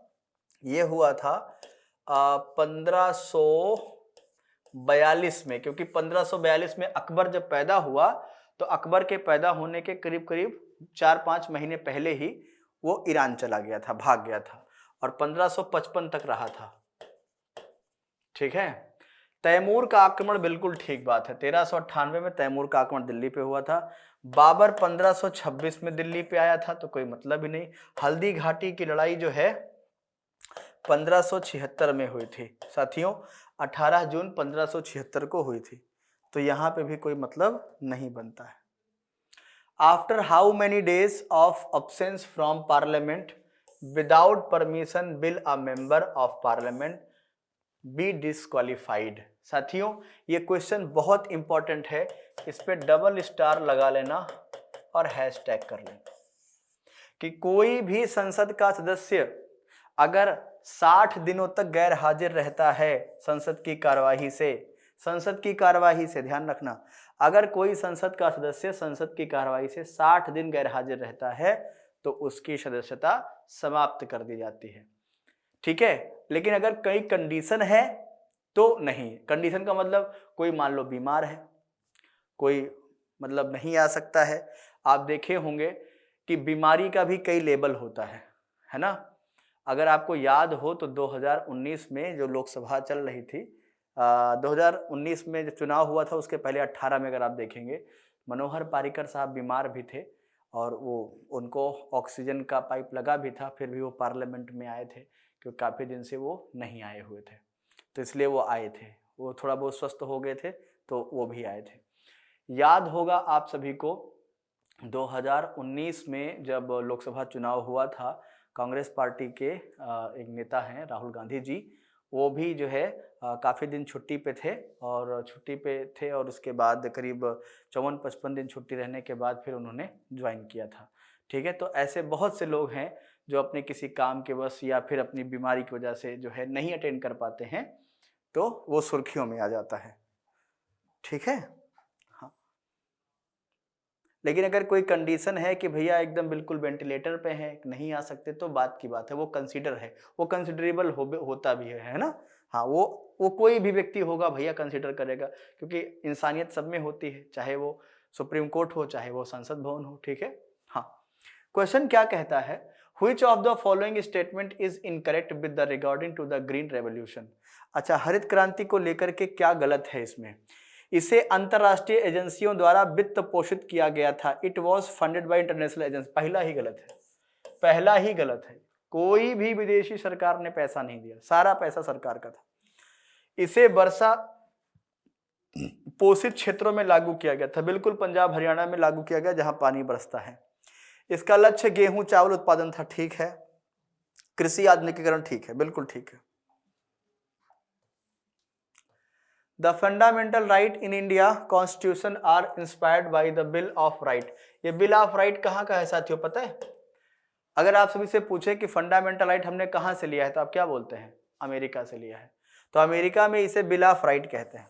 ये हुआ था 1542 में, क्योंकि 1542 में अकबर जब पैदा हुआ तो अकबर के पैदा होने के करीब करीब 4-5 महीने पहले ही वो ईरान चला गया था, भाग गया था, और 1555 तक रहा था, ठीक है। तैमूर का आक्रमण, बिल्कुल ठीक बात है, 1398 में तैमूर का आक्रमण दिल्ली पे हुआ था। बाबर 1526 में दिल्ली पे आया था, तो कोई मतलब ही नहीं। हल्दी घाटी की लड़ाई जो है 1576 में हुई थी साथियों, 18 जून 1576 को हुई थी, तो यहाँ पे भी कोई मतलब नहीं बनता है। After how many days of absence from parliament without permission will a member of parliament B disqualified. साथियों ये क्वेश्चन बहुत इंपॉर्टेंट है, इस पे डबल स्टार लगा लेना और हैशटैग कर लेना कि कोई भी संसद का सदस्य अगर 60 दिनों तक गैर हाजिर रहता है संसद की कार्यवाही से, ध्यान रखना, अगर कोई संसद का सदस्य संसद की कार्यवाही से 60 दिन गैर हाजिर रहता है तो उसकी सदस्यता समाप्त कर दी जाती है, ठीक है। लेकिन अगर कई कंडीशन है तो नहीं, कंडीशन का मतलब कोई मान लो बीमार है, कोई मतलब नहीं आ सकता है। आप देखे होंगे कि बीमारी का भी कई लेवल होता है ना, अगर आपको याद हो तो 2019 में जो लोकसभा चल रही थी, 2019 में जो चुनाव हुआ था उसके पहले 18 में अगर आप देखेंगे, मनोहर पार्रिकर साहब बीमार भी थे और वो उनको ऑक्सीजन का पाइप लगा भी था, फिर भी वो पार्लियामेंट में आए थे क्योंकि काफ़ी दिन से वो नहीं आए हुए थे, तो इसलिए वो आए थे। वो थोड़ा बहुत स्वस्थ हो गए थे तो वो भी आए थे। याद होगा आप सभी को 2019 में जब लोकसभा चुनाव हुआ था, कांग्रेस पार्टी के एक नेता हैं राहुल गांधी जी, वो भी जो है काफ़ी दिन छुट्टी पे थे और उसके बाद करीब 54-55 दिन छुट्टी रहने के बाद फिर उन्होंने ज्वाइन किया था। ठीक है, तो ऐसे बहुत से लोग हैं जो अपने किसी काम के वश या फिर अपनी बीमारी की वजह से जो है नहीं अटेंड कर पाते हैं, तो वो सुर्खियों में आ जाता है। ठीक है, हाँ। लेकिन अगर कोई कंडीशन है कि भैया एकदम बिल्कुल वेंटिलेटर पे हैं, नहीं आ सकते, तो बात की बात है, वो कंसीडर है, वो कंसिडरेबल होता भी है ना। हाँ, वो कोई भी व्यक्ति होगा भैया कंसीडर करेगा, क्योंकि इंसानियत सब में होती है, चाहे वो सुप्रीम कोर्ट हो, चाहे वो संसद भवन हो। ठीक है, हाँ। क्वेश्चन क्या कहता है, which of the following statement is incorrect with the regarding to the green revolution. अच्छा, हरित क्रांति को लेकर के क्या गलत है इसमें। इसे अंतरराष्ट्रीय एजेंसियों द्वारा वित्त पोषित किया गया था। It was funded by international agency. पहला ही गलत है, पहला ही गलत है। कोई भी विदेशी सरकार ने पैसा नहीं दिया, सारा पैसा सरकार का था। इसे वर्षा पोषित क्षेत्रों में लागू किया गया था, बिल्कुल पंजाब हरियाणा में लागू किया गया जहां पानी बरसता है। इसका लक्ष्य गेहूं चावल उत्पादन था, ठीक है। कृषि आधुनिकीकरण, ठीक है, बिल्कुल ठीक है। The fundamental right in India constitution are inspired by the bill of right. ये बिल ऑफ राइट कहाँ का है साथियों, पता है? अगर आप सभी से पूछे कि फंडामेंटल राइट हमने कहाँ से लिया है, तो आप क्या बोलते हैं? अमेरिका से लिया है। तो अमेरिका में इसे बिल ऑफ राइट कहते हैं।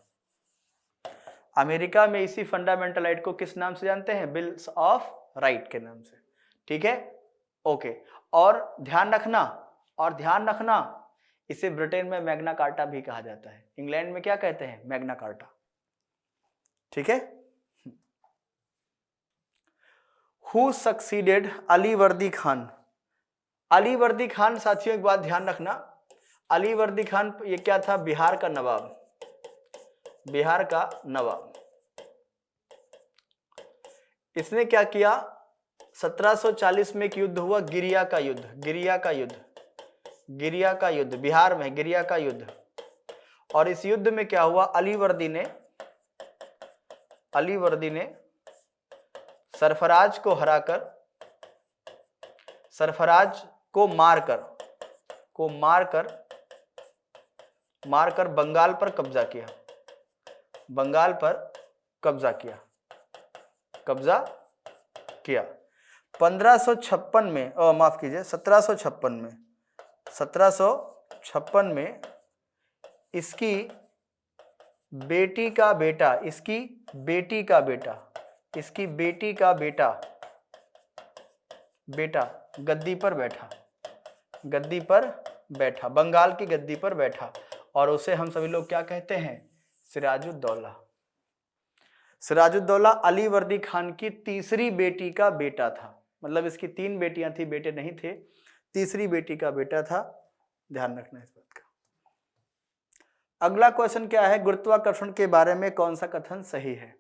अमेरिका में इसी फंडामेंटल राइट को किस नाम से जानते हैं? बिल्स ऑफ राइट के नाम से। ठीक है, ओके। और ध्यान रखना, इसे ब्रिटेन में मैग्ना कार्टा भी कहा जाता है। इंग्लैंड में क्या कहते हैं? Magna carta. ठीक है। हु सक्सीडेड अली वर्दी खान। अली वर्दी खान साथियों एक बात ध्यान रखना, अली वर्दी खान ये क्या था? बिहार का नवाब, बिहार का नवाब। इसने क्या किया? 1740 में एक युद्ध हुआ, गिरिया का युद्ध, गिरिया का युद्ध, गिरिया का युद्ध, बिहार में गिरिया का युद्ध। और इस युद्ध में क्या हुआ? अली वर्दी ने सरफराज को हराकर, सरफराज को मारकर बंगाल पर कब्जा किया, बंगाल पर कब्जा किया। 1556 में, माफ कीजिए 1756 में इसकी बेटी का बेटा गद्दी पर बैठा, बंगाल की गद्दी पर बैठा, और उसे हम सभी लोग क्या कहते हैं? सिराजुद्दौला। सिराजुद्दौला अली वर्दी खान की तीसरी बेटी का बेटा था, मतलब इसकी 3 बेटियां थी, बेटे नहीं थे, तीसरी बेटी का बेटा था। ध्यान रखना इस बात का। अगला क्वेश्चन क्या है? गुरुत्वाकर्षण के बारे में कौन सा कथन सही है?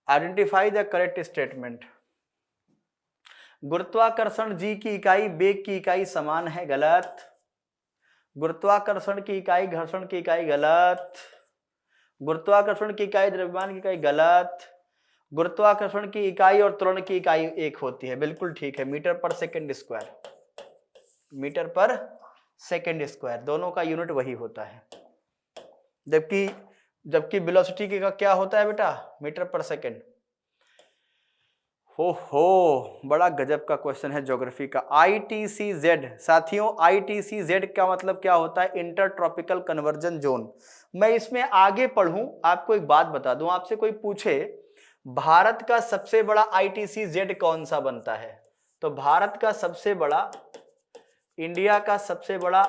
Identify the correct statement. गुरुत्वाकर्षण जी की इकाई वेग की इकाई समान है, गलत। गुरुत्वाकर्षण की इकाई घर्षण की इकाई, गलत। गुरुत्वाकर्षण की इकाई द्रव्यमान की इकाई, गलत। गुरुत्वाकर्षण की इकाई और त्वरण की इकाई एक होती है, बिल्कुल ठीक है, मीटर पर सेकंड स्क्वायर, मीटर पर सेकंड स्क्वायर, दोनों का यूनिट वही होता है। जबकि वेलोसिटी का क्या होता है बेटा? मीटर पर सेकंड। हो बड़ा गजब का क्वेश्चन है ज्योग्राफी का। ITCZ साथियों, ITCZ का मतलब क्या होता है? Inter tropical conversion zone. मैं इसमें आगे पढ़ूं, आपको एक बात बता दूं, आपसे कोई पूछे भारत का सबसे बड़ा ITCZ कौन सा बनता है, तो भारत का सबसे बड़ा, इंडिया का सबसे बड़ा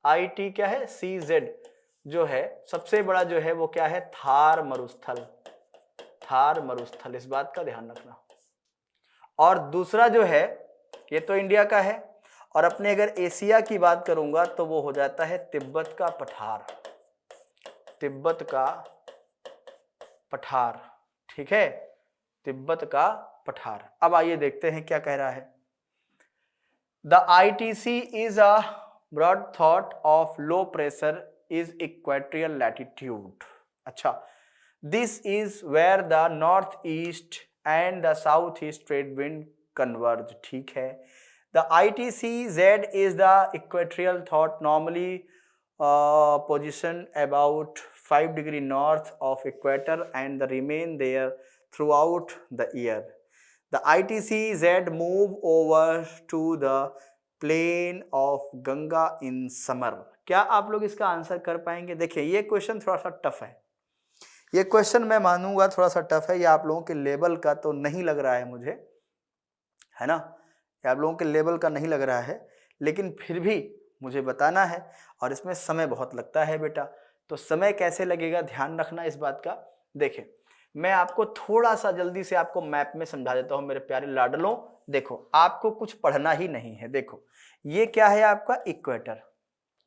IT क्या है? CZ जो है सबसे बड़ा जो है वो क्या है? थार मरुस्थल, थार मरुस्थल, इस बात का ध्यान रखना। और दूसरा जो है, ये तो इंडिया का है, और अपने अगर एशिया की बात करूंगा तो वो हो जाता है तिब्बत का पठार, तिब्बत का पठार, ठीक है, तिब्बत का पठार। अब आइए देखते हैं क्या कह रहा है। The ITC is a broad thought of low pressure is equatorial latitude. अच्छा, this is where the north east and the south east trade wind converge, ठीक है। The ITC-Z is the equatorial thought normally position about 5 degree north of equator and remain there throughout the year. The ITC-Z move over to the plain of Ganga in summer. क्या आप लोग इसका answer कर पाएंगे? देखिए ये question थोड़ा सा टफ है, ये क्वेश्चन मैं मानूंगा थोड़ा सा टफ है, ये आप लोगों के लेवल का तो नहीं लग रहा है मुझे, है ना, ये आप लोगों के लेवल का नहीं लग रहा है, लेकिन फिर भी मुझे बताना है और इसमें समय बहुत लगता है बेटा। तो समय कैसे लगेगा ध्यान रखना इस बात का। देखिए मैं आपको थोड़ा सा जल्दी से आपको मैप में समझा देता हूं मेरे प्यारे लाडलों। देखो आपको कुछ पढ़ना ही नहीं है। देखो ये क्या है आपका इक्वेटर,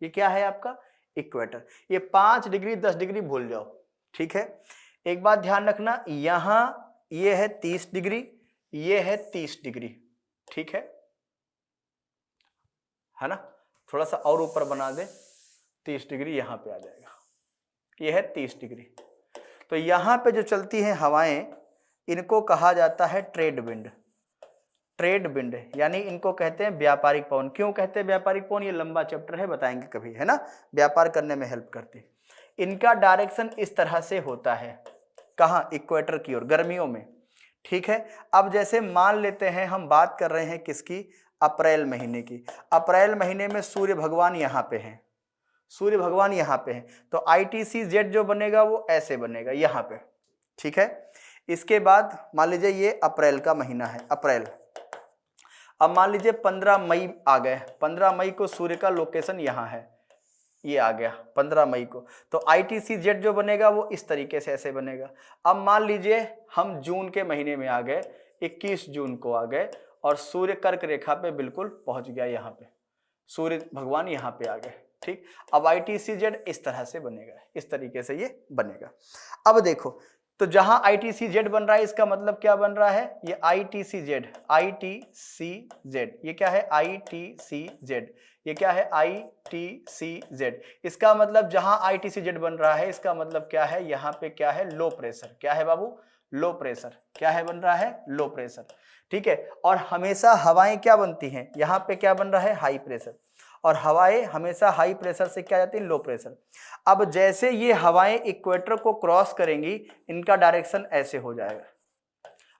ये क्या है आपका इक्वेटर, ये 5 डिग्री 10 डिग्री भूल जाओ, ठीक है। एक बात ध्यान रखना, यहां ये है 30 डिग्री, ये है 30 डिग्री, ठीक है ना, थोड़ा सा और ऊपर बना दे, 30 डिग्री यहां पे आ जाएगा, ये है 30 डिग्री। तो यहां पे जो चलती हैं हवाएं इनको कहा जाता है ट्रेड विंड, ट्रेड विंड यानी इनको कहते हैं व्यापारिक पवन। क्यों कहते हैं व्यापारिक पवन, ये लंबा चैप्टर है, बताएंगे कभी, है ना, व्यापार करने में हेल्प करती है। इनका डायरेक्शन इस तरह से होता है, कहाँ, इक्वेटर की ओर, गर्मियों में, ठीक है। अब जैसे मान लेते हैं हम बात कर रहे हैं किसकी, अप्रैल महीने की। अप्रैल महीने में सूर्य भगवान यहाँ पे हैं, सूर्य भगवान यहाँ पे हैं, तो ITC-Z जो बनेगा वो ऐसे बनेगा यहाँ पे, ठीक है। इसके बाद मान लीजिए ये अप्रैल का महीना है, अप्रैल। अब मान लीजिए 15 मई आ गए, 15 मई को सूर्य का लोकेशन यहाँ है, ये आ गया 15 मई को, तो ITC-Z जो बनेगा वो इस तरीके से ऐसे बनेगा। अब मान लीजिए हम जून के महीने में आ गए, 21 जून को आ गए और सूर्य कर्क रेखा पे बिल्कुल पहुंच गया, यहाँ पे सूर्य भगवान यहाँ पे आ गए, ठीक। अब ITC-Z इस तरह से बनेगा, इस तरीके से ये बनेगा। अब देखो तो जहां ITC-Z बन रहा है इसका मतलब क्या बन रहा है, ये ITC-Z, ITC-Z, ये क्या है ITC-Z, ये क्या है ITC-Z। इसका मतलब जहां ITC-Z बन रहा है इसका मतलब क्या है, यहाँ पे क्या है, लो प्रेशर, क्या है बाबू, लो प्रेशर, क्या है बन रहा है, लो प्रेशर, ठीक है। और हमेशा हवाएं क्या बनती हैं, यहाँ पे क्या बन रहा है, हाई प्रेशर, और हवाएं हमेशा हाई प्रेशर से क्या जाती है, लो प्रेशर। अब जैसे ये हवाएं इक्वेटर को क्रॉस करेंगी इनका डायरेक्शन ऐसे हो जाएगा।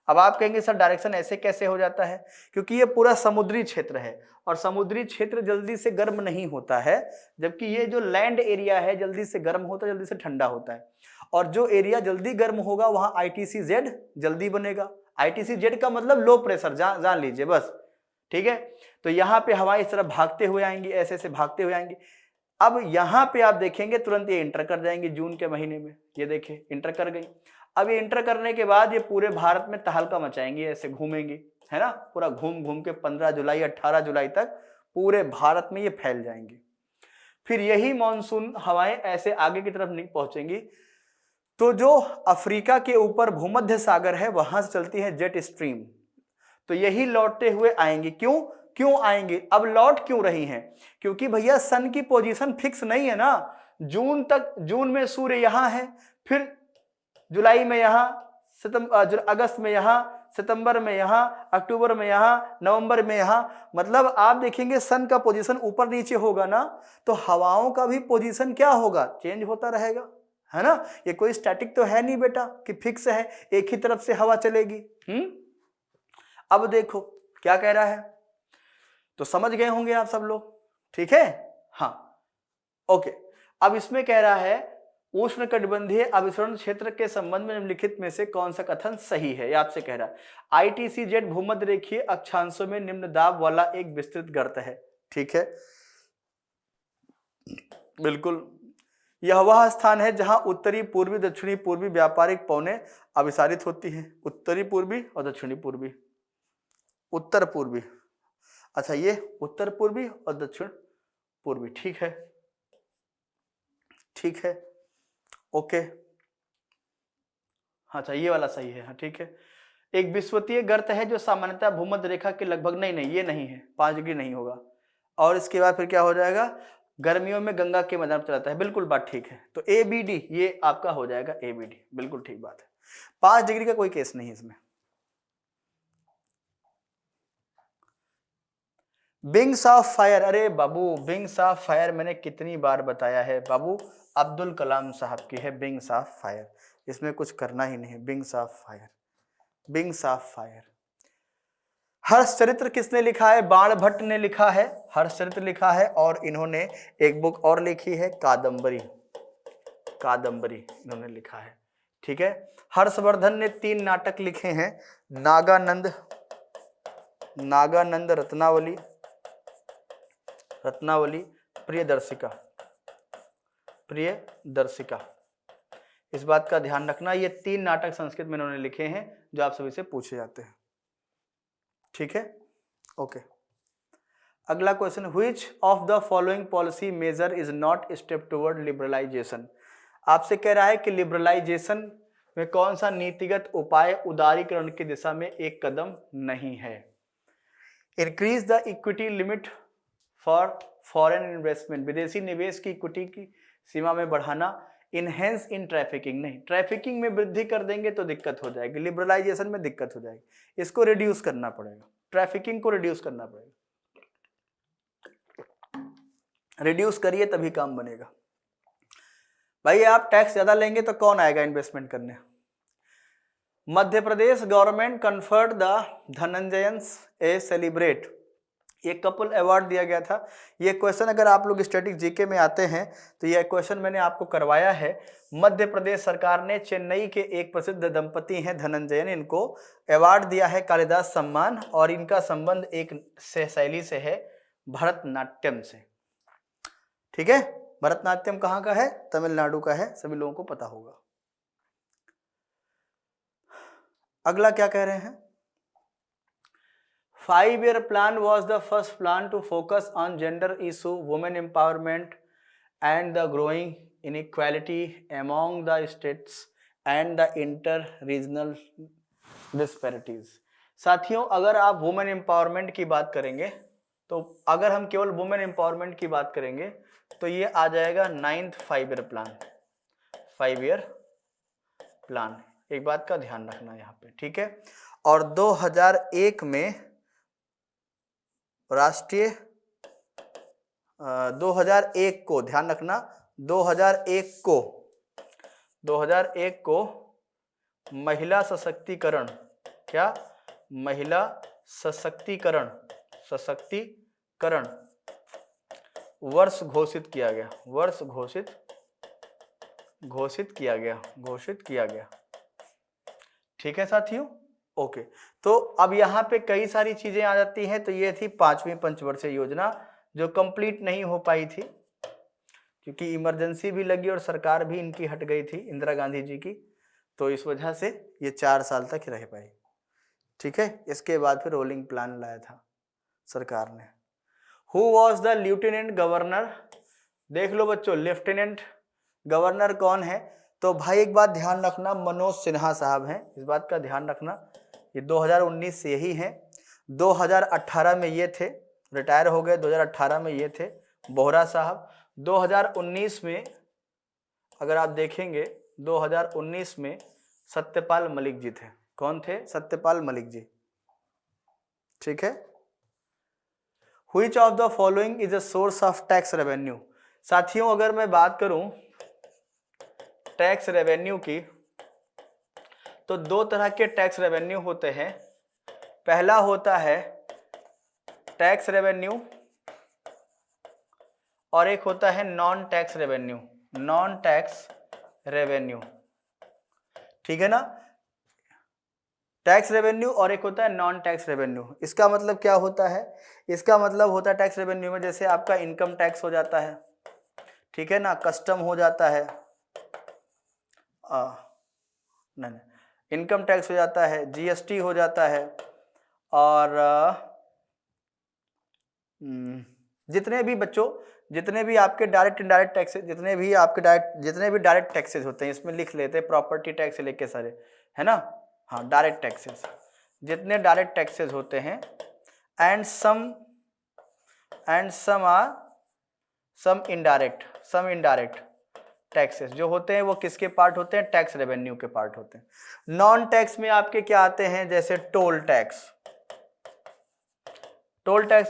अब आप कहेंगे सर डायरेक्शन ऐसे कैसे हो जाता है, क्योंकि ये पूरा समुद्री क्षेत्र है और समुद्री क्षेत्र जल्दी से गर्म नहीं होता है, जबकि ये जो लैंड एरिया है जल्दी से गर्म होता है, जल्दी से ठंडा होता है। और जो एरिया जल्दी गर्म होगा वहां ITC-Z जल्दी बनेगा। ITC-Z का मतलब लो प्रेशर, जान लीजिए बस, ठीक है। तो यहाँ पे हवाएं इस तरह भागते हुए आएंगी, ऐसे ऐसे भागते हुए आएंगी। अब यहाँ पे आप देखेंगे तुरंत ये इंटर कर जाएंगे जून के महीने में, ये देखिए इंटर कर गई। अब ये इंटर करने के बाद ये पूरे भारत में तहलका मचाएंगी, ऐसे घूमेंगी, है ना, पूरा घूम घूम के 15 जुलाई 18 जुलाई तक पूरे भारत में ये फैल जाएंगी। फिर यही मानसून हवाएं ऐसे आगे की तरफ नहीं पहुंचेंगी, तो जो अफ्रीका के ऊपर भूमध्य सागर है वहां से चलती है जेट स्ट्रीम, तो यही लौटते हुए आएंगी। क्यों आएंगी, अब लौट क्यों रही हैं, क्योंकि भैया सन की पोजीशन फिक्स नहीं है ना। जून में सूर्य यहाँ है, फिर जुलाई में यहाँ, अगस्त में यहाँ, सितंबर में यहाँ, अक्टूबर में यहाँ, नवंबर में यहाँ, मतलब आप देखेंगे सन का पोजीशन ऊपर नीचे होगा ना, तो हवाओं का भी पोजीशन क्या होगा, चेंज होता रहेगा, है ना। ये कोई स्टैटिक तो है नहीं बेटा कि फिक्स है एक ही तरफ से हवा चलेगी। अब देखो क्या कह रहा है, तो समझ गए होंगे आप सब लोग, ठीक है, हाँ ओके। अब इसमें कह रहा है उष्णकटिबंधीय अभिसरण क्षेत्र के संबंध में निम्नलिखित में से कौन सा कथन सही है, ये आपसे कह रहा है। ITC-Z भूमध्य रेखीय अक्षांशों में निम्न दाब वाला एक विस्तृत गर्त है, ठीक है, बिल्कुल यह वह स्थान है जहां उत्तरी पूर्वी दक्षिणी पूर्वी व्यापारिक पवनें अभिसारित होती हैं, उत्तरी पूर्वी और दक्षिणी पूर्वी, उत्तर पूर्वी। अच्छा ये उत्तर पूर्वी और दक्षिण पूर्वी, ठीक है, ठीक है, ओके। अच्छा ये वाला सही है, हाँ ठीक है। एक विषुवतीय गर्त है जो सामान्यतः भूमध्य रेखा के लगभग, नहीं नहीं ये नहीं है, 5 डिग्री नहीं होगा। और इसके बाद फिर क्या हो जाएगा, गर्मियों में गंगा के मैदान पर चलाता है, बिल्कुल बात ठीक है। तो ए बी डी ये आपका हो जाएगा ए बी डी, बिल्कुल ठीक बात है। 5 डिग्री का कोई केस नहीं है इसमें। विंग्स ऑफ फायर, अरे बाबू विंग्स ऑफ फायर मैंने कितनी बार बताया है बाबू, अब्दुल कलाम साहब की है विंग्स ऑफ फायर, इसमें कुछ करना ही नहीं। Wings of fire, wings of fire. Harshacharita किसने लिखा है, बाणभट्ट ने लिखा है, हर्षचरित्र लिखा है। और इन्होंने एक बुक और लिखी है, कादम्बरी, कादम्बरी इन्होंने लिखा है, ठीक है। हर्षवर्धन ने 3 नाटक लिखे हैं, नागानंद, नागानंद रत्नावली, रत्नावली, प्रियदर्शिका, प्रियदर्शिका। इस बात का ध्यान रखना, ये 3 नाटक संस्कृत में इन्होंने लिखे हैं जो आप सभी से पूछे जाते हैं, ठीक है, ओके। अगला question, which of the following policy measure is not step toward liberalisation. आपसे कह रहा है कि लिबरलाइजेशन में कौन सा नीतिगत उपाय उदारीकरण की दिशा में एक कदम नहीं है। Increase the equity limit for foreign investment, विदेशी निवेश की इक्विटी की सीमा में बढ़ाना। इनहेंस इन ट्रैफिकिंग, नहीं ट्रैफिकिंग में वृद्धि कर देंगे तो दिक्कत हो जाएगी, लिबरलाइजेशन में दिक्कत हो जाएगी, इसको रिड्यूस करना पड़ेगा, ट्रैफिकिंग को रिड्यूस करना पड़ेगा, रिड्यूस करिए तभी काम बनेगा। भाई आप टैक्स ज्यादा लेंगे तो कौन आएगा इन्वेस्टमेंट करने। Madhya Pradesh government conferred the Dhananjayans a celebrate, ये कपल अवार्ड दिया गया था। ये क्वेश्चन अगर आप लोग स्टैटिक जीके में आते हैं तो ये क्वेश्चन मैंने आपको करवाया है। मध्य प्रदेश सरकार ने चेन्नई के एक प्रसिद्ध दंपति हैं धनंजयन, इनको अवार्ड दिया है कालिदास सम्मान, और इनका संबंध एक शैली से है, भरतनाट्यम से, ठीक है। भरतनाट्यम कहाँ का है, तमिलनाडु का है, सभी लोगों को पता होगा। अगला क्या कह रहे हैं, 5-year plan was the first plan to focus on gender issue, women empowerment and the growing inequality among the states and the inter-regional disparities। साथियों अगर आप वुमेन एम्पावरमेंट की बात करेंगे तो अगर हम केवल वुमेन एम्पावरमेंट की बात करेंगे तो ये आ जाएगा 9th 5-year plan, 5-year plan. एक बात का ध्यान रखना यहाँ पे, ठीक है। और 2001 में राष्ट्रीय 2001 को ध्यान रखना, 2001 को महिला सशक्तिकरण, क्या महिला सशक्तिकरण, सशक्तिकरण वर्ष घोषित किया गया, वर्ष घोषित किया गया, ठीक है साथियों, ओके। तो अब यहाँ पे कई सारी चीजें आ जाती हैं। तो ये थी 5वीं पंचवर्षीय योजना जो कंप्लीट नहीं हो पाई थी क्योंकि इमरजेंसी भी लगी और सरकार भी इनकी हट गई थी, इंदिरा गांधी जी की, तो इस वजह से ये 4 साल तक रह पाई, ठीक है। इसके बाद फिर रोलिंग प्लान लाया था सरकार ने। Who was the lieutenant governor, देख लो बच्चों लेफ्टिनेंट गवर्नर कौन है। तो भाई एक बात ध्यान रखना, मनोज सिन्हा साहब हैं, इस बात का ध्यान रखना, ये 2019 से यही हैं। 2018 में ये थे, रिटायर हो गए, 2018 में ये थे बोहरा साहब। 2019 में अगर आप देखेंगे 2019 में सत्यपाल मलिक जी थे। कौन थे, सत्यपाल मलिक जी, ठीक है। Which of the following is a source of tax revenue। साथियों अगर मैं बात करूं टैक्स रेवेन्यू की तो 2 तरह के टैक्स रेवेन्यू होते हैं। पहला होता है टैक्स रेवेन्यू और एक होता है non tax revenue, non tax revenue, ठीक है ना। टैक्स रेवेन्यू और एक होता है नॉन टैक्स रेवेन्यू। इसका मतलब क्या होता है, इसका मतलब होता है टैक्स रेवेन्यू में जैसे आपका इनकम टैक्स हो जाता है, ठीक है ना, कस्टम हो जाता है, नहीं इनकम टैक्स हो जाता है, जीएसटी हो जाता है, और जितने भी बच्चों, जितने भी आपके डायरेक्ट इनडायरेक्ट टैक्सेस, जितने भी डायरेक्ट टैक्सेस होते हैं, इसमें लिख लेते हैं प्रॉपर्टी टैक्स लेके सारे, है ना। हाँ, डायरेक्ट टैक्सेस, जितने डायरेक्ट टैक्सेस होते हैं, एंड सम इनडायरेक्ट टैक्सेस जो होते हैं वो किसके पार्ट होते हैं, टैक्स रेवेन्यू के पार्ट होते हैं। नॉन टैक्स में आपके क्या आते हैं, जैसे टोल टैक्स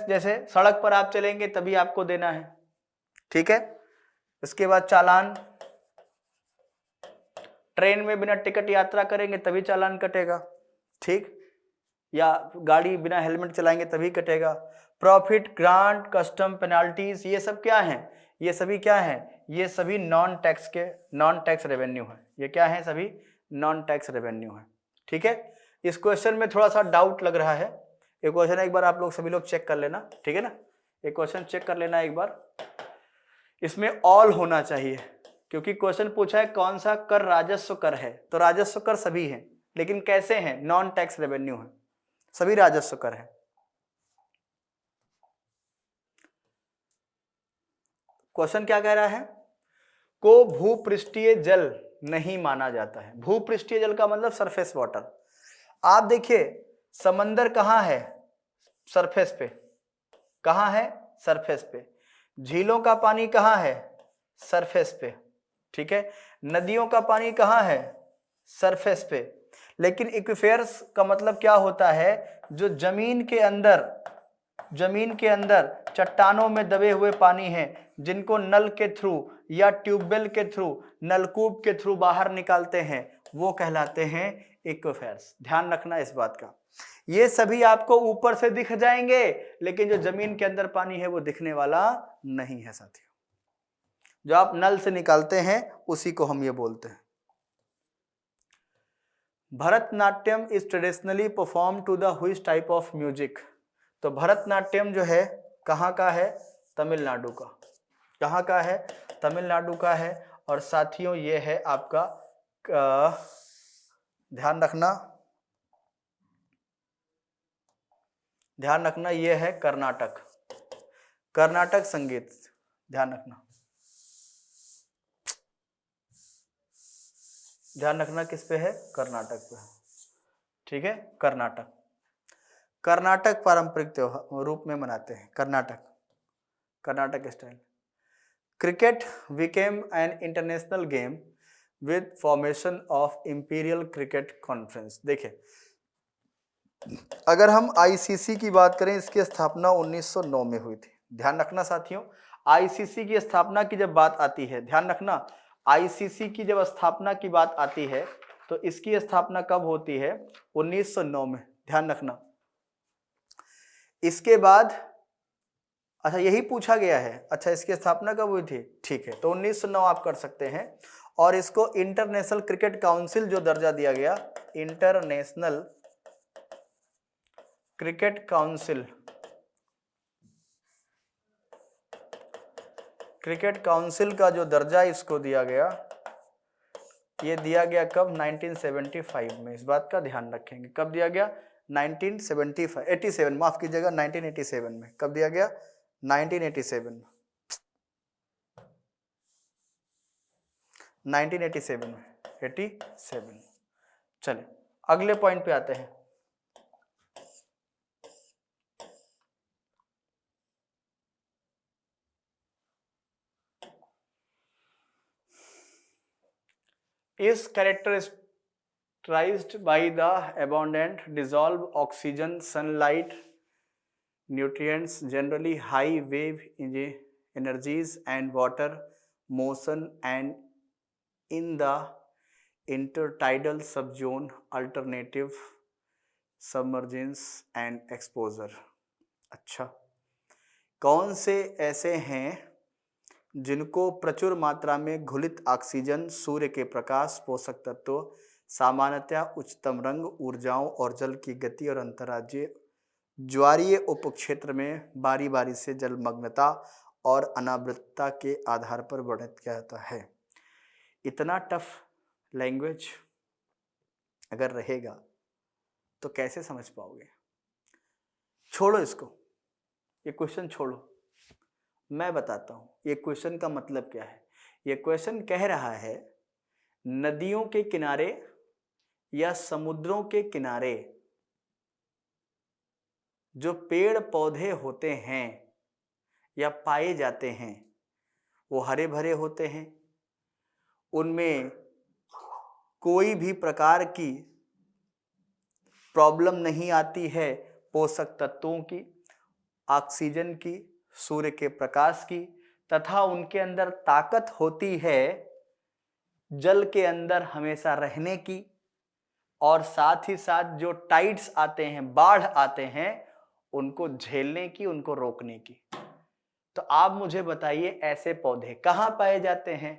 जैसे सड़क पर आप चलेंगे तभी आपको देना है, ठीक है। इसके बाद चालान, ट्रेन में बिना टिकट यात्रा करेंगे तभी चालान कटेगा, ठीक, या गाड़ी बिना हेलमेट चलाएंगे तभी कटेगा। प्रॉफिट ग्रांट, कस्टम, पेनाल्टीज, ये सब क्या है, ये सभी क्या है, ये सभी नॉन टैक्स रेवेन्यू है। ये क्या है, सभी नॉन टैक्स रेवेन्यू है, ठीक है। इस क्वेश्चन में थोड़ा सा डाउट लग रहा है, ये क्वेश्चन एक बार आप लोग सभी लोग चेक कर लेना, ठीक है ना। ये क्वेश्चन चेक कर लेना एक बार, इसमें ऑल होना चाहिए, क्योंकि क्वेश्चन पूछा है कौन सा कर राजस्व कर है, तो राजस्व कर सभी है, लेकिन कैसे हैं, नॉन टैक्स रेवेन्यू है, सभी राजस्व कर है। क्वेश्चन क्या कह रहा है, को भूपृष्ठीय जल नहीं माना जाता है। भूपृष्ठीय जल का मतलब सरफेस वाटर। आप देखिए समंदर कहाँ है, सरफेस पे, कहाँ है, सरफेस पे। झीलों का पानी कहाँ है, सरफेस पे, ठीक है। नदियों का पानी कहाँ है, सरफेस पे। लेकिन एक्वीफर्स का मतलब क्या होता है, जो जमीन के अंदर चट्टानों में दबे हुए पानी हैं, जिनको नल के थ्रू या ट्यूबवेल के थ्रू, नलकूप के थ्रू बाहर निकालते हैं, वो कहलाते हैं एक्वीफर्स। ध्यान रखना इस बात का। ये सभी आपको ऊपर से दिख जाएंगे, लेकिन जो जमीन के अंदर पानी है वो दिखने वाला नहीं है साथियों। जो आप नल से निकालते हैं उसी को हम ये बोलते हैं। Bharatanatyam is traditionally perform to the which type of music. तो भरतनाट्यम जो है कहाँ का है, तमिलनाडु का। कहाँ का है, तमिलनाडु का है। और साथियों ये है आपका ध्यान रखना ये है कर्नाटक संगीत। ध्यान रखना किस पे है, कर्नाटक पे है, ठीक है। कर्नाटक पारंपरिक त्योहार रूप में मनाते हैं, Karnataka style. Cricket became an international game with formation of imperial cricket conference. देखिए अगर हम आईसीसी की बात करें, इसकी स्थापना 1909 में हुई थी। ध्यान रखना साथियों, आईसीसी की स्थापना की जब बात आती है, ध्यान रखना, आईसीसी की जब स्थापना की बात आती है तो इसकी स्थापना कब होती है, 1909 में। ध्यान रखना। इसके बाद अच्छा यही पूछा गया है, अच्छा इसकी स्थापना कब हुई थी, ठीक है, तो 1909 आप कर सकते हैं। और इसको इंटरनेशनल क्रिकेट काउंसिल जो दर्जा दिया गया, इंटरनेशनल क्रिकेट काउंसिल का जो दर्जा इसको दिया गया, ये दिया गया कब, 1975 में। इस बात का ध्यान रखेंगे, कब दिया गया, 87 माफ कीजिएगा, 1987 में। कब दिया गया, 1987 में, 1987 में, 87। चले अगले पॉइंट पे आते हैं। is characterized by the abundant dissolved oxygen, sunlight, nutrients, generally high wave energies and water motion, and in the intertidal subzone alternative submergence and exposure। अच्छा, कौन से ऐसे हैं जिनको प्रचुर मात्रा में घुलित ऑक्सीजन, सूर्य के प्रकाश, पोषक तत्व, सामान्यतः उच्चतम रंग, ऊर्जाओं और जल की गति और अंतर्राज्यीय ज्वारीय उपक्षेत्र में बारी बारी से जलमग्नता और अनावृतता के आधार पर वर्णित किया जाता है। इतना टफ लैंग्वेज अगर रहेगा तो कैसे समझ पाओगे, छोड़ो इसको, ये क्वेश्चन छोड़ो, मैं बताता हूं ये क्वेश्चन का मतलब क्या है। ये क्वेश्चन कह रहा है नदियों के किनारे या समुद्रों के किनारे जो पेड़ पौधे होते हैं या पाए जाते हैं वो हरे भरे होते हैं, उनमें कोई भी प्रकार की प्रॉब्लम नहीं आती है पोषक तत्वों की, ऑक्सीजन की, सूर्य के प्रकाश की, तथा उनके अंदर ताकत होती है जल के अंदर हमेशा रहने की, और साथ ही साथ जो टाइड्स आते हैं, बाढ़ आते हैं, उनको झेलने की, उनको रोकने की। तो आप मुझे बताइए ऐसे पौधे कहाँ पाए जाते हैं?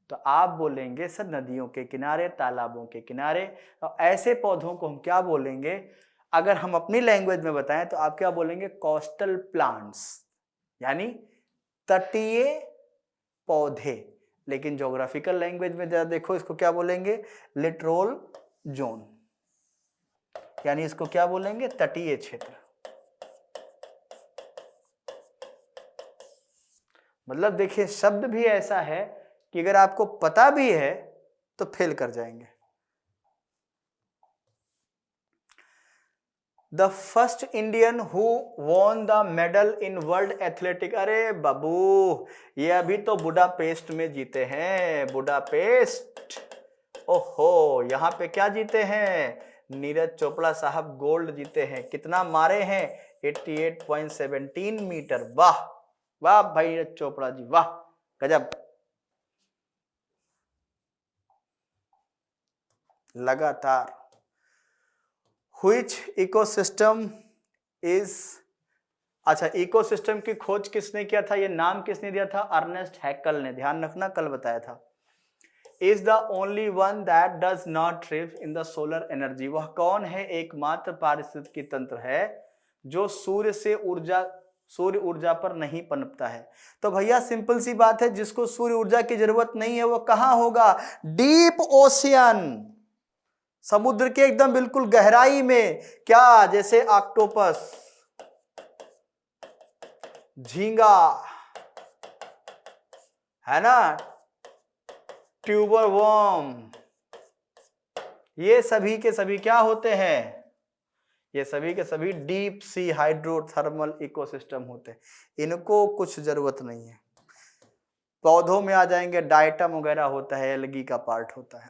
तो आप बोलेंगे सर नदियों के किनारे, तालाबों के किनारे। तो ऐसे पौधों को हम क्या बोलेंगे? अगर हम अपनी लैंग्वेज में बताएं तो आप क्या बोलेंगे? कोस्टल प्लांट्स, यानी तटीय पौधे। लेकिन ज्योग्राफिकल लैंग्वेज में जरा देखो, इसको क्या बोलेंगे? लिटोरल जोन, यानी इसको क्या बोलेंगे? तटीय क्षेत्र। मतलब देखिए शब्द भी ऐसा है कि अगर आपको पता भी है तो फेल कर जाएंगे। The first Indian who won the medal in world athletic, अरे बाबू ये अभी तो बुडापेस्ट में जीते हैं, बुडापेस्ट। ओहो, यहाँ पे क्या जीते हैं? नीरज चोपड़ा साहब गोल्ड जीते हैं। कितना मारे हैं? 88.17 मीटर। वाह वाह भाई नीरज चोपड़ा जी, वाह, गजब। लगातार। Which ecosystem is, अच्छा इकोसिस्टम की खोज किसने किया था? ये नाम किसने दिया था? अर्नेस्ट हैकल ने। ध्यान रखना, कल बताया था। Is the only one that does not thrive in the solar energy, वह कौन है एकमात्र पारिस्थितिकी तंत्र है जो सूर्य ऊर्जा पर नहीं पनपता है? तो भैया सिंपल सी बात है, जिसको सूर्य ऊर्जा की जरूरत नहीं है वो कहां होगा? डीप ओशियन, समुद्र के एकदम बिल्कुल गहराई में। क्या? जैसे ऑक्टोपस, झींगा, है ना, ट्यूबर वर्म, ये सभी के सभी क्या होते हैं? ये सभी के सभी डीप सी हाइड्रोथर्मल इकोसिस्टम होते हैं। इनको कुछ जरूरत नहीं है। पौधों में आ जाएंगे, डायटम वगैरह होता है, एल्गी का पार्ट होता है।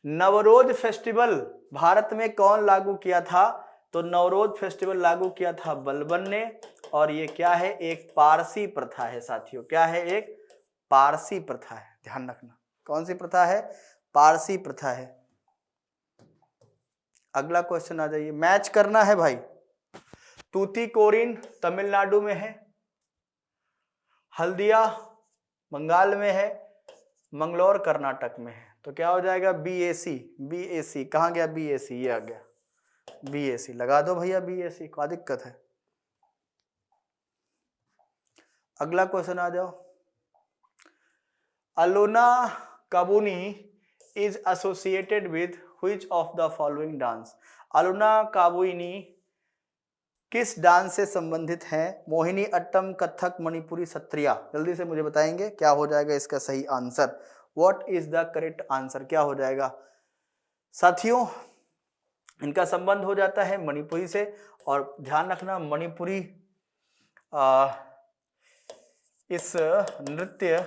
नवरोज फेस्टिवल भारत में कौन लागू किया था? तो नवरोज फेस्टिवल लागू किया था बलबन ने। और ये क्या है? एक पारसी प्रथा है साथियों। क्या है? एक पारसी प्रथा है। ध्यान रखना, कौन सी प्रथा है? पारसी प्रथा है। अगला क्वेश्चन आ जाइए, मैच करना है भाई। तूतीकोरिन तमिलनाडु में है, हल्दिया बंगाल में है, मंगलोर कर्नाटक में है। तो क्या हो जाएगा? BAC। BAC कहाँ गया? BAC ये आ गया, BAC लगा दो भैया, BAC, क्या दिक्कत है? अगला क्वेश्चन आ जाओ। Alona Kabuni is associated with which of the following dance? Alona Kabuni किस डांस से संबंधित है? मोहिनी अट्टम, कथक, मणिपुरी, सत्रिया। जल्दी से मुझे बताएंगे क्या हो जाएगा इसका सही answer? What is the correct answer? क्या हो जाएगा साथियों? इनका संबंध हो जाता है मणिपुरी से। और ध्यान रखना, मणिपुरी इस नृत्य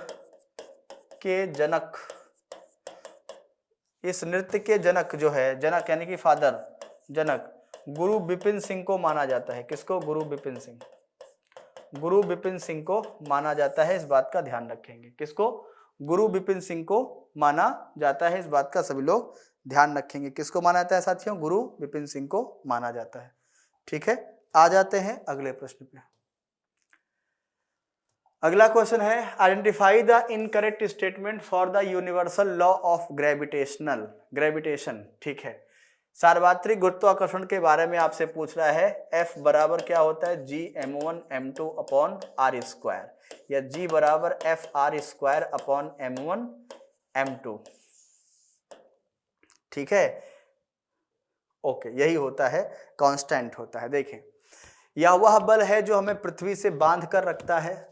के जनक, इस नृत्य के जनक जो है, जनक यानी कि फादर, जनक गुरु बिपिन सिंह को माना जाता है। किसको? गुरु बिपिन सिंह। गुरु बिपिन सिंह को माना जाता है, इस बात का ध्यान रखेंगे। किसको? गुरु बिपिन सिंह को माना जाता है, इस बात का सभी लोग ध्यान रखेंगे। किसको माना जाता है साथियों? गुरु बिपिन सिंह को माना जाता है। ठीक है, आ जाते हैं अगले प्रश्न पे। अगला क्वेश्चन है, identify the incorrect statement for the universal law of gravitation. ठीक है, सार्वत्रिक गुरुत्वाकर्षण के बारे में आपसे पूछ रहा है। F बराबर क्या होता है? G(m1m2) अपॉन r स्क्वायर, या G बराबर F(r²) अपॉन m1m2। ठीक है, ओके, यही होता है, कांस्टेंट होता है। देखें यह वह बल है जो हमें पृथ्वी से बांध कर रखता है,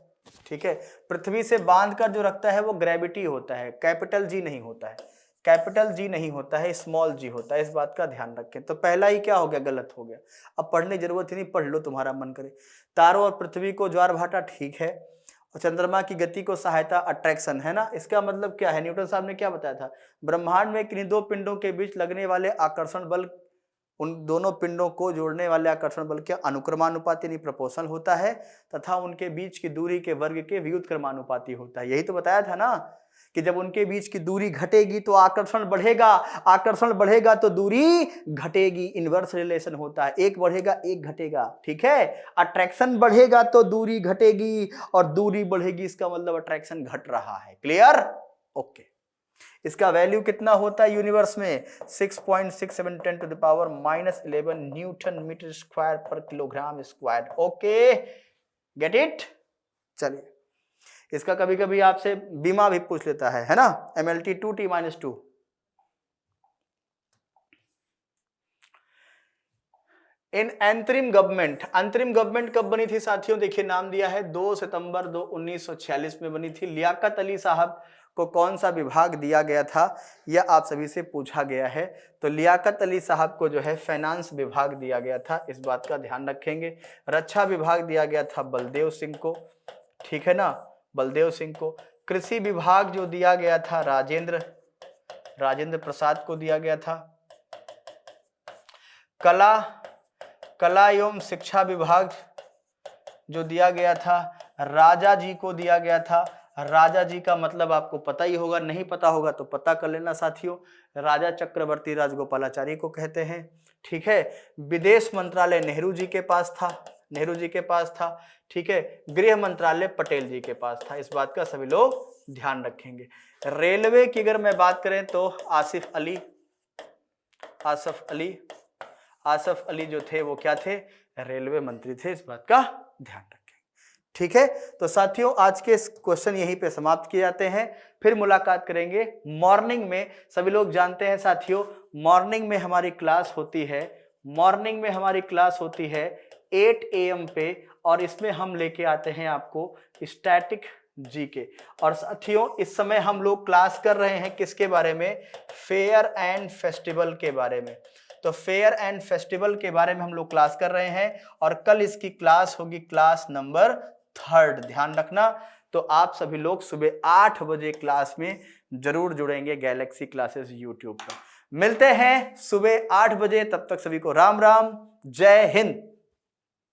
ठीक है। पृथ्वी से बांध कर जो रखता है वो ग्रेविटी होता है, कैपिटल जी नहीं होता है, कैपिटल जी नहीं होता है, स्मॉल जी होता है, इस बात का ध्यान रखें। तो पहला ही क्या हो गया, गलत हो गया। अब पढ़ने की जरूरत ही नहीं, पढ़ लो तुम्हारा मन करे। तारों और पृथ्वी को ज्वार भाटा, ठीक है। और चंद्रमा की गति को सहायता अट्रैक्शन, है ना। इसका मतलब क्या है, न्यूटन साहब ने क्या बताया था, ब्रह्मांड में किन्हीं दो पिंडों के बीच लगने वाले आकर्षण बल उन दोनों पिंडों को जोड़ने वाले आकर्षण बल के अनुक्रमानुपाती यानी प्रोपोर्शनल होता है, तथा उनके बीच की दूरी के वर्ग के व्युत्क्रमानुपाती होता है। यही तो बताया था ना कि जब उनके बीच की दूरी घटेगी तो आकर्षण बढ़ेगा, आकर्षण बढ़ेगा तो दूरी घटेगी, इनवर्स रिलेशन होता है, एक बढ़ेगा एक घटेगा, ठीक है। अट्रैक्शन बढ़ेगा तो दूरी घटेगी और दूरी बढ़ेगी, इसका मतलब अट्रैक्शन घट रहा है। Clear, okay. इसका वैल्यू कितना होता है यूनिवर्स में, 6.67 10 to the power -11 newton metre square per kilogram square. Okay, get it. चलिए, इसका कभी कभी आपसे बीमा भी पूछ लेता है ना, MLT 2T-2। इन अंतरिम गवर्नमेंट, अंतरिम गवर्नमेंट कब बनी थी साथियों, देखिए नाम दिया है 2 सितंबर 1946 में बनी थी। लियाकत अली साहब को कौन सा विभाग दिया गया था, यह आप सभी से पूछा गया है। तो लियाकत अली साहब को जो है फाइनेंस विभाग दिया गया था, इस बात का ध्यान रखेंगे। रक्षा विभाग दिया गया था बलदेव सिंह को, ठीक है ना, बलदेव सिंह को। कृषि विभाग जो दिया गया था राजेंद्र प्रसाद को दिया गया था। कला एवं शिक्षा विभाग जो दिया गया था राजा जी को दिया गया था। राजा जी का मतलब आपको पता ही होगा, नहीं पता होगा तो पता कर लेना साथियों, राजा चक्रवर्ती राजगोपालाचारी को कहते हैं, ठीक है। विदेश मंत्रालय नेहरू जी के पास था, ठीक है। गृह मंत्रालय पटेल जी के पास था, इस बात का सभी लोग ध्यान रखेंगे। रेलवे की अगर मैं बात करें तो आसिफ अली जो थे वो क्या थे, रेलवे मंत्री थे, इस बात का ध्यान रखें, ठीक है। तो साथियों आज के क्वेश्चन यहीं पे समाप्त किए जाते हैं, फिर मुलाकात करेंगे मॉर्निंग में। सभी लोग जानते हैं साथियों, मॉर्निंग में हमारी क्लास होती है 8 AM पे, और इसमें हम लेके आते हैं आपको स्टैटिक जीके। और साथियों इस समय हम लोग क्लास कर रहे हैं किसके बारे में, फेयर एंड फेस्टिवल के बारे में। तो फेयर एंड फेस्टिवल के बारे में हम लोग क्लास कर रहे हैं, और कल इसकी क्लास होगी क्लास नंबर 3, ध्यान रखना। तो आप सभी लोग सुबह 8 बजे क्लास में जरूर जुड़ेंगे गैलेक्सी क्लासेस यूट्यूब पर। मिलते हैं सुबह 8 बजे, तब तक सभी को राम राम, जय हिंद।